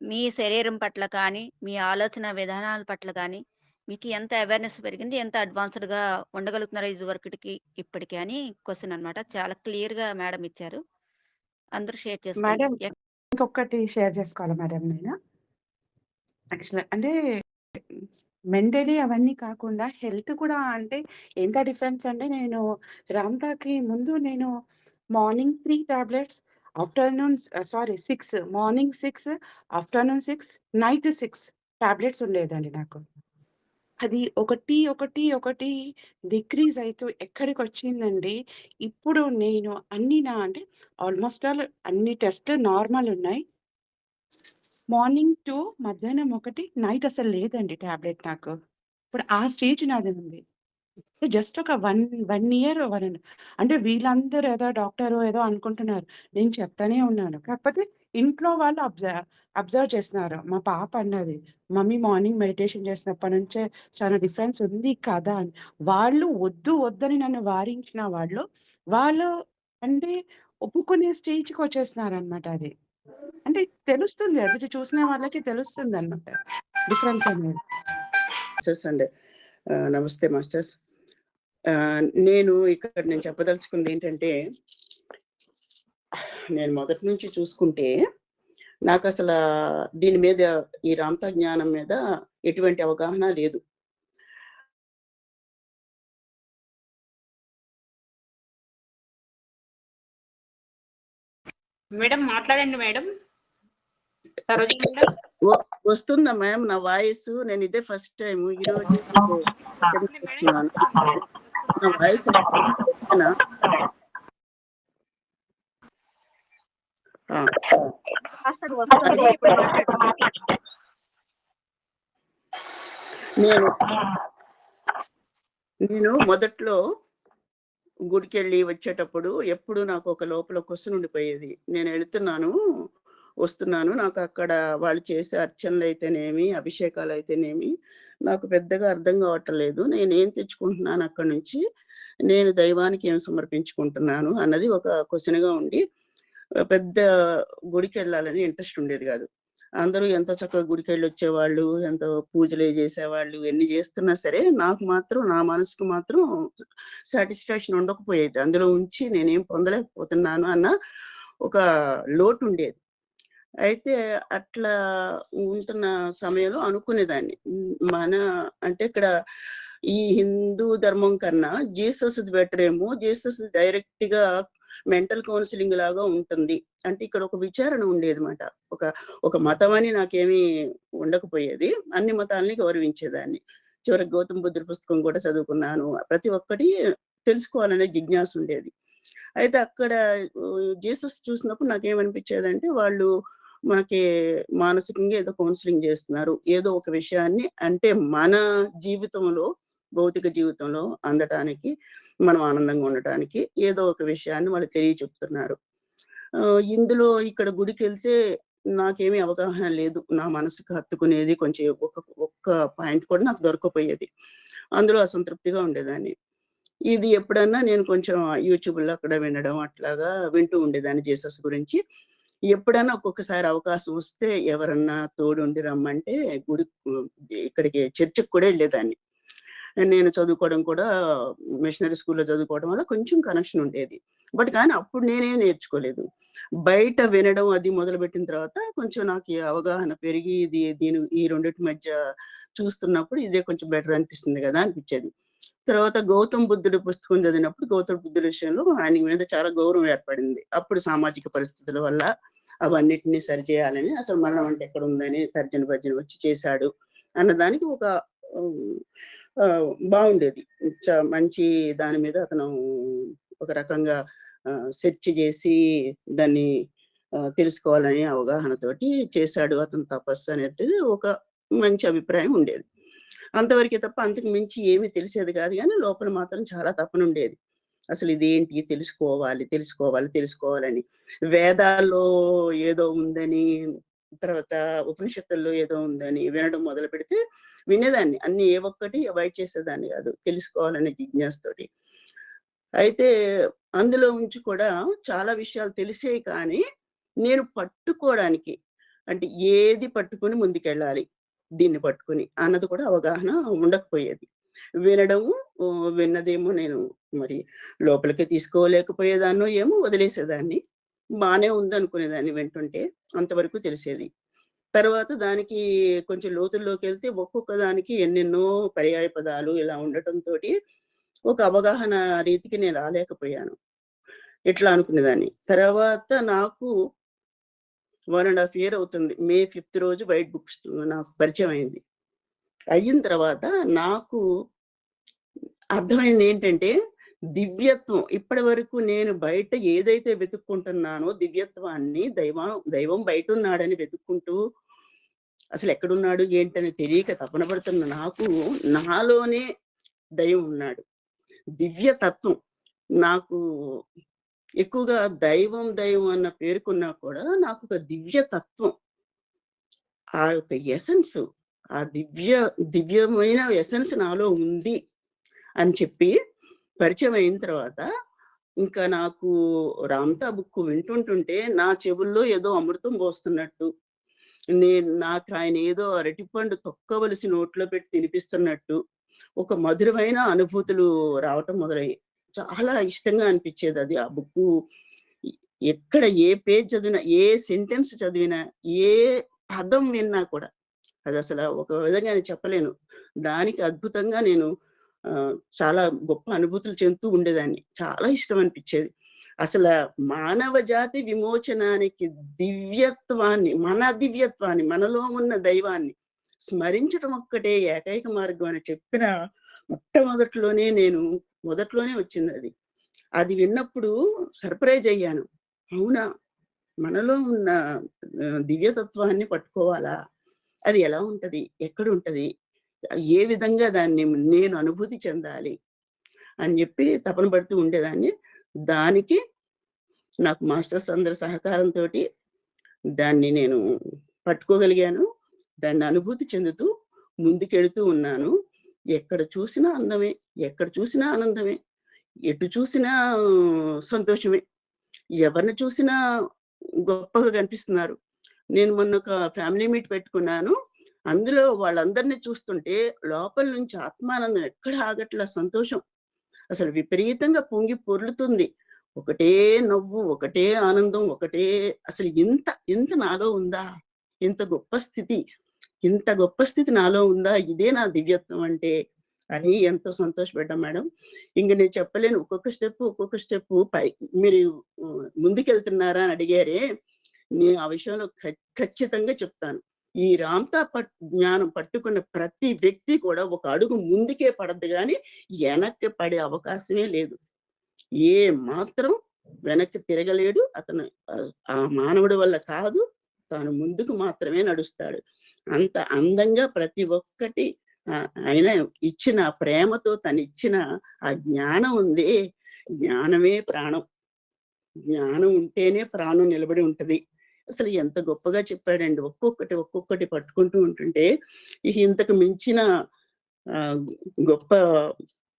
B: మీ శరీరం పట్ల కానీ, మీ ఆలోచన విధానాల పట్ల గాని, మీకు ఎంత అవేర్‌నెస్ పెరిగింది? ఎంత అడ్వాన్స్‌డ్‌గా ఉండగలుగుతున్నారు ఇదివరకటికి, ఇప్పటికి అని క్వెషన్ అనమాట. చాలా క్లియర్‌గా మేడం ఇచ్చారు. అందరూ షేర్ చేసుకోండి.
E: మేడం ఇంకొకటి షేర్ చేసుకోవాలా మేడం నేను? యాక్చువల్‌గా అంటే మెంటలీ అవన్నీ కాకుండా హెల్త్ కూడా అంటే ఎంత డిఫరెన్స్ అంటే నేను రామ్‌టాకి ముందు నేను morning 3 tablets, afternoon 6 morning 6, afternoon 6, night 6 tablets ఉండేదండి నాకు. అది ఒకటి డిక్రీజ్ అయితూ ఎక్కడికొచ్చిందండి, ఇప్పుడు నేను అన్నీ అంటే ఆల్‌మోస్ట్ ఆల్ అన్ని టెస్ట్‌లు నార్మల్ ఉన్నాయి. మార్నింగ్ 2, మధ్యాహ్నం 1, నైట్ అసలు లేదండి టాబ్లెట్ నాకు. ఇప్పుడు ఆ స్టేజ్ నాది. జస్ట్ ఒక 1 ఇయర్ అంటే వీళ్ళందరూ ఏదో డాక్టరో ఏదో అనుకుంటున్నారు. నేను చెప్తానే ఉన్నాను. కాకపోతే ఇంట్లో వాళ్ళు అబ్జర్వ్ చేస్తున్నారు. మా పాప అన్నది, "మమ్మీ మార్నింగ్ మెడిటేషన్ చేసినప్పటి నుంచే చాలా డిఫరెన్స్ ఉంది కదా!" అని. వాళ్ళు వద్దని నన్ను వారించిన వాళ్ళు అంటే ఒప్పుకునే స్టేజ్‌కొచ్చేస్తున్నారనమాట అది. అంటే తెలుస్తుంది. ఎదుటి చూసిన వాళ్ళకి తెలుస్తుందనమాట డిఫరెన్స్ అనేది.
G: మాస్టర్స్ అండ్ నమస్తే మాస్టర్స్. నేను చెప్పదలుచుకుంది ఏంటంటే, నేను మొదటి నుంచి చూసుకుంటే నాకసలా దీని మీద, ఈ రామ్తా జ్ఞానం మీద ఎటువంటి అవగాహన లేదు.
A: మేడం మాట్లాడండి మేడం. సరోజ మేడం.
G: వస్తుందా మ్యామ్ నా వాయిస్? నేను ఇదే ఫస్ట్ టైం ఈరోజు అటెంప్ట్ చేస్తున్నాను. నా వాయిస్ ఓకేనా?
B: మాస్టర్ వస్తుంది, ఇప్పుడు మాట్లాడండి.
G: నేను మొదట్లో గుడికెళ్ళి వచ్చేటప్పుడు ఎప్పుడు నాకు ఒక లోపల క్వెషన్ ఉండిపోయేది. నేను వెళ్తున్నాను, వస్తున్నాను. నాకు అక్కడ వాళ్ళు చేసే అర్చనలైతేనేమి, అభిషేకాలైతేనేమి నాకు పెద్దగా అర్థం కావట్లేదు. నేనేం తెచ్చుకుంటున్నాను అక్కడి నుంచి? నేను దైవానికి ఏం సమర్పించుకుంటున్నాను అన్నది ఒక క్వెషన్‌గా ఉండి, పెద్ద గుడికెళ్ళాలని ఇంట్రెస్ట్ ఉండేది కాదు. అందరూ ఎంతో చక్కగా గుడికెళ్ళొచ్చేవాళ్ళు, ఎంతో పూజలయి చేసేవాళ్ళు, ఎన్ని చేస్తున్నా సరే నాకు మాత్రం, నా మనసుకు మాత్రం సాటిస్ఫాక్షన్ ఉండకపోయేది. అందులో ఉంచి నేనేం పొందలేకపోతున్నాను అన్న ఒక లోటుండేది. అయితే అట్లా ఉంటున్న సమయంలో అనుకునేదాన్ని. అంటే ఇక్కడ ఈ హిందూ ధర్మం కన్నా జీసస్‌ది బెటరేమో, జీసస్ డైరెక్ట్‌గా మెంటల్ కౌన్సెలింగ్ లాగా ఉంటుంది. అంటే ఇక్కడ ఒక విచారణ ఉండేదిమాట. ఒక ఒక మతం అని నాకేమీ ఉండకపోయేది. అన్ని మతాల్ని గౌరవించేదాన్ని. చివరికి గౌతమ బుద్ధుడి పుస్తకం కూడా చదువుకున్నాను. ప్రతి ఒక్కటి తెలుసుకోవాలనే జిజ్ఞాస ఉండేది. అయితే అక్కడ జీసస్ చూసినప్పుడు నాకేమనిపించేదంటే, వాళ్ళు మనకి మానసికంగా ఏదో కౌన్సెలింగ్ చేస్తున్నారు. ఏదో ఒక విషయాన్ని అంటే మన జీవితంలో, భౌతిక జీవితంలో అందటానికి, మనం ఆనందంగా ఉండటానికి ఏదో ఒక విషయాన్ని వాళ్ళు తెలియచెప్తున్నారు. ఇందులో ఇక్కడ గుడికెళ్తే నాకేమీ అవగాహన లేదు. నా మనసుకు హత్తుకునేది కొంచెం ఒక్క పాయింట్ కూడా నాకు దొరక్కపోయేది. అందులో అసంతృప్తిగా ఉండేదాన్ని. ఇది ఎప్పుడన్నా నేను కొంచెం యూట్యూబ్‌లో అక్కడ వినడం అట్లాగా వింటూ ఉండేదాన్ని జీసస్ గురించి. ఎప్పుడన్నా ఒక్కొక్కసారి అవకాశం వస్తే ఎవరన్నా తోడుండి రమ్మంటే ఇక్కడికి చర్చికి కూడా ఎళ్ళేదాన్ని. నేను చదువుకోవడం కూడా మిషనరీ స్కూల్‌లో చదువుకోవడం వల్ల కొంచెం కనెక్షన్ ఉండేది. కానీ అప్పుడు నేనేం నేర్చుకోలేదు. బయట వినడం అది మొదలుపెట్టిన తర్వాత కొంచెం నాకు ఈ అవగాహన పెరిగి ఈ రెండిటి మధ్య చూస్తున్నప్పుడు ఇదే కొంచెం బెటర్ అనిపిస్తుంది గదా! అనిపిచ్చేది. తర్వాత గౌతమ్ బుద్ధుడి పుస్తకం చదివినప్పుడు గౌతమ్ బుద్ధుడి విషయంలో ఆయన మీద చాలా గౌరవం ఏర్పడింది. అప్పుడు సామాజిక పరిస్థితుల వల్ల అవన్నిటిని సరిచేయాలని, అసలు మరణం అంటే ఎక్కడుందని తర్జన భర్జన వచ్చి చేశాడు అన్నదానికి ఒక బావుండేది. మంచి దాని మీద అతను ఒక రకంగా సెర్చ్ చేసి దాన్ని తెలుసుకోవాలనే అవగాహనతోటి చేశాడు అతను తపస్సు అనేటిది ఒక మంచి అభిప్రాయం ఉండేది. అంతవరకే తప్ప అంతకు మించి ఏమీ తెలిసేది కాదు గానీ, లోపల మాత్రం చాలా తపనుండేది. అసలు ఇదేంటి తెలుసుకోవాలని. వేదాల్లో ఏదో ఉందని, తర్వాత ఉపనిషత్తుల్లో ఏదో ఉందని వినడం మొదలుపెడితే వినేదాన్ని. అన్నీ ఏ ఒక్కటి అవాయిడ్ చేసేదాన్ని గాదు. తెలుసుకోవాలనే జిజ్ఞాసతోటి. అయితే అందులో ఉంచి కూడా చాలా విషయాలు తెలిసేయి కానీ, నేను పట్టుకోవడానికి అంటే ఏది పట్టుకొని ముందుకెళ్ళాలి, దీన్ని పట్టుకొని అన్నది కూడా అవగాహన ఉండకపోయేది. వినడము విన్నదేమో నేను మరి లోపలికి తీసుకోలేకపోయేదాన్నో ఏమో వదిలేసేదాన్ని. బానే ఉందనుకునేదాన్ని వింటుంటే. అంతవరకు తెలిసేది. తర్వాత దానికి కొంచెం లోతుల్లోకెళ్తే ఒక్కొక్క దానికి ఎన్నెన్నో పర్యాయ పదాలు ఇలా ఉండటంతోటి ఒక అవగాహన రీతికి నేను రాలేకపోయాను. ఇట్లా అనుకునేదాన్ని. తర్వాత నాకు 1.5 ఇయర్ అవుతుంది. మే 5th రోజు వైట్ బుక్స్ నాకు పరిచయం అయింది. అయిన తర్వాత నాకు అర్థమైంది ఏంటంటే, దివ్యత్వం ఇప్పటివరకు నేను బయట ఏదైతే వెతుక్కుంటున్నానో దివ్యత్వాన్ని, దైవం బయటున్నాడని వెతుక్కుంటూ అసలెక్కడున్నాడు ఏంటని తెలియక తపన పడుతున్న నాకు, నాలోనే దైవం ఉన్నాడు. దివ్యతత్వం నాకు ఎక్కువగా దైవం అన్న పేరుకున్నా కూడా నాకొక దివ్యతత్వం, ఆ యొక్క ఎసెన్స్, ఆ దివ్యమైన ఎసెన్స్ నాలో ఉంది అని చెప్పి పరిచయం అయిన తర్వాత, ఇంకా నాకు రామ్‌తా బుక్ వింటుంటుంటే నా చెవుల్లో ఏదో అమృతం పోస్తున్నట్టు, నాకు ఆయన ఏదో అరటిపండు తొక్కవలసి నోట్లో పెట్టి తినిపిస్తున్నట్టు, ఒక మధురమైన అనుభూతులు రావటం మొదలయ్యాయి. చాలా ఇష్టంగా అనిపిచ్చేది అది. ఆ బుక్కు ఎక్కడ ఏ పేజ్ చదివినా, ఏ సెంటెన్స్ చదివినా, ఏ పదం విన్నా కూడా అదసల ఒక విధంగా నేను చెప్పలేను. దానికి అద్భుతంగా నేను చాలా గొప్ప అనుభూతులు చెందుతూ ఉండేదాన్ని. చాలా ఇష్టం అనిపిచ్చేది. అసల మానవ జాతి విమోచనానికి దివ్యత్వాన్ని, మనలో ఉన్న దైవాన్ని స్మరించటం ఒక్కటే ఏకైక మార్గం అని చెప్పిన మొదట్లోనే వచ్చిందది. అది విన్నప్పుడు సర్ప్రైజ్ అయ్యాను. అవునా! మనలో ఉన్న దివ్యతత్వాన్ని పట్టుకోవాలా? అది ఎలా ఉంటది? ఎక్కడుంటది? ఏ విధంగా దాన్ని నేను అనుభూతి చెందాలి? అని జెప్పి తపన పడుతూ ఉండేదాన్ని. దానికి నాకు మాస్టర్స్ అందరి సహకారంతోటి దాన్ని నేను పట్టుకోగలిగాను. దాన్ని అనుభూతి చెందుతూ ముందుకెడుతూ ఉన్నాను. ఎక్కడ చూసినా అందమే, ఎక్కడ చూసినా ఆనందమే, ఎటు చూసినా సంతోషమే. ఎవరిని చూసినా గొప్పగా కనిపిస్తున్నారు. నేను మొన్న ఒక ఫ్యామిలీ మీట్ పెట్టుకున్నాను. అందులో వాళ్ళందరిని చూస్తుంటే లోపల నుంచి ఆత్మానందం ఎక్కడ ఆగట్లా, సంతోషం. అసలు విపరీతంగా పొంగి పొర్లుతుంది. ఒకటే నవ్వు, ఒకటే ఆనందం, అసలు ఇంత నాలో ఉందా? ఇంత గొప్ప స్థితి నాలో ఉందా? ఇదే నా దివ్యత్వం అంటే అని ఎంతో సంతోషపడ్డా మేడం. ఇంక నేను చెప్పలేను. ఒక్కొక్క స్టెప్పు మీరు ముందుకెళ్తున్నారా అని అడిగారే, నేను ఆ విషయంలో ఖచ్చితంగా చెప్తాను. ఈ రామ్‌తా జ్ఞానం పట్టుకున్న ప్రతి వ్యక్తి కూడా ఒక అడుగు ముందుకే పడద్దు గానీ, వెనక్కి పడే అవకాశమే లేదు. ఏ మాత్రం వెనక్కి తిరగలేడు. అతను ఆ మానవుడి వల్ల కాదు. తాను ముందుకు మాత్రమే నడుస్తాడు. అంత అందంగా ప్రతి ఒక్కటి ఆయన ఇచ్చిన ప్రేమతో తనిచ్చిన ఆ జ్ఞానం ఉందే, జ్ఞానమే ప్రాణం. జ్ఞానం ఉంటేనే ప్రాణం నిలబడి ఉంటది. అసలు ఎంత గొప్పగా చెప్పాడండి. ఒక్కొక్కటి పట్టుకుంటూ ఉంటుంటే, ఇక ఇంతకు మించిన గొప్ప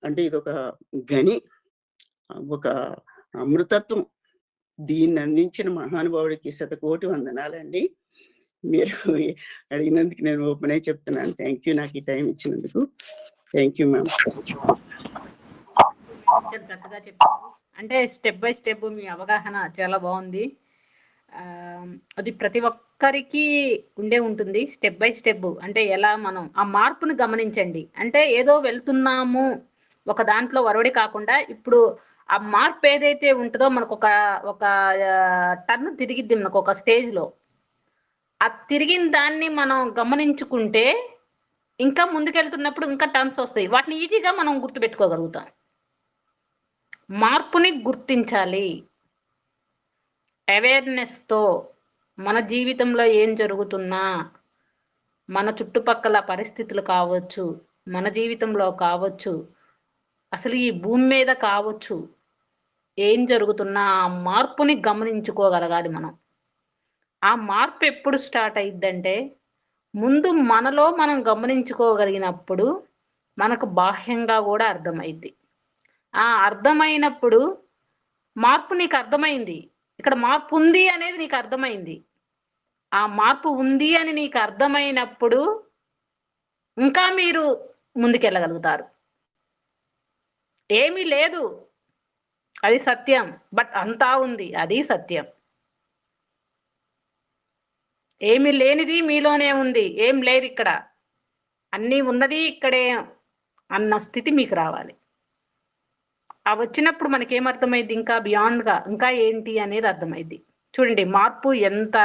G: అంటే ఇదొక గని, ఒక అమృతత్వం. దీన్ని అందించిన మహానుభావుడికి శతకోటి వందనాలండి. మీరు అడిగినందుకు నేను ఓపెనే చెప్తున్నాను. థ్యాంక్ యూ నాకు ఈ టైం ఇచ్చినందుకు. Thank you ma'am.
A: చాలా చక్కగా చెప్పారు. అంటే స్టెప్ బై స్టెప్ మీ అవగాహన చాలా బాగుంది. అది ప్రతి ఒక్కరికి ఉంటుంది. స్టెప్ బై స్టెప్ అంటే ఎలా మనం ఆ మార్పును గమనించండి. అంటే ఏదో వెళ్తున్నాము ఒక దాంట్లో వరవడి కాకుండా, ఇప్పుడు ఆ మార్పు ఏదైతే ఉంటుందో మనకు ఒక టర్న్ తిరిగిద్ది మనకు ఒక స్టేజ్లో. ఆ తిరిగిన దాన్ని మనం గమనించుకుంటే ఇంకా ముందుకెళ్తున్నప్పుడు ఇంకా టర్న్స్ వస్తాయి. వాటిని ఈజీగా మనం గుర్తుపెట్టుకోగలుగుతాం. మార్పుని గుర్తించాలి. అవేర్నెస్‌తో మన జీవితంలో ఏం జరుగుతున్నా, మన చుట్టుపక్కల పరిస్థితులు కావచ్చు, మన జీవితంలో కావచ్చు, అసలు ఈ భూమి మీద కావచ్చు, ఏం జరుగుతున్నా ఆ మార్పుని గమనించుకోగలగాలి మనం. ఆ మార్పు ఎప్పుడు స్టార్ట్ అయిద్దంటే, ముందు మనలో మనం గమనించుకోగలిగినప్పుడు మనకు బాహ్యంగా కూడా అర్థమైద్ది. ఆ అర్థమైనప్పుడు మార్పు నీకు అర్థమైంది. ఇక్కడ మార్పు ఉంది అనేది నీకు అర్థమైంది. ఆ మార్పు ఉంది అని నీకు అర్థమైనప్పుడు ఇంకా మీరు ముందుకెళ్ళగలుగుతారు. ఏమీ లేదు, అది సత్యం. బట్ అంతా ఉంది, అది సత్యం. ఏమీ లేనిది మీలోనే ఉంది, ఏం లేదు ఇక్కడ, అన్నీ ఉన్నది ఇక్కడే అన్న స్థితి మీకు రావాలి. ఆ వచ్చినప్పుడు మనకేమర్థమైద్ది, ఇంకా బియాండ్‌గా ఇంకా ఏంటి అనేది అర్థమైద్ది. చూడండి మార్పు ఎంత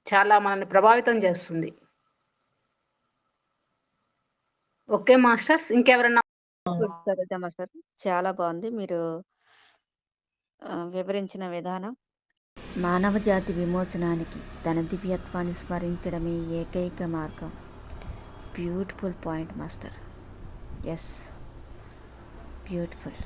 A: చాలా మనల్ని ప్రభావితం చేస్తుంది. ఓకే మాస్టర్స్, ఇంకెవరన్నా?
B: సరోజ మాస్టర్, చాలా బాగుంది మీరు వివరించిన విధానం. మానవ జాతి విమోచనానికి తన దివ్యత్వాన్ని స్మరించడమే ఏకైక మార్గం. Beautiful point master. Yes, beautiful.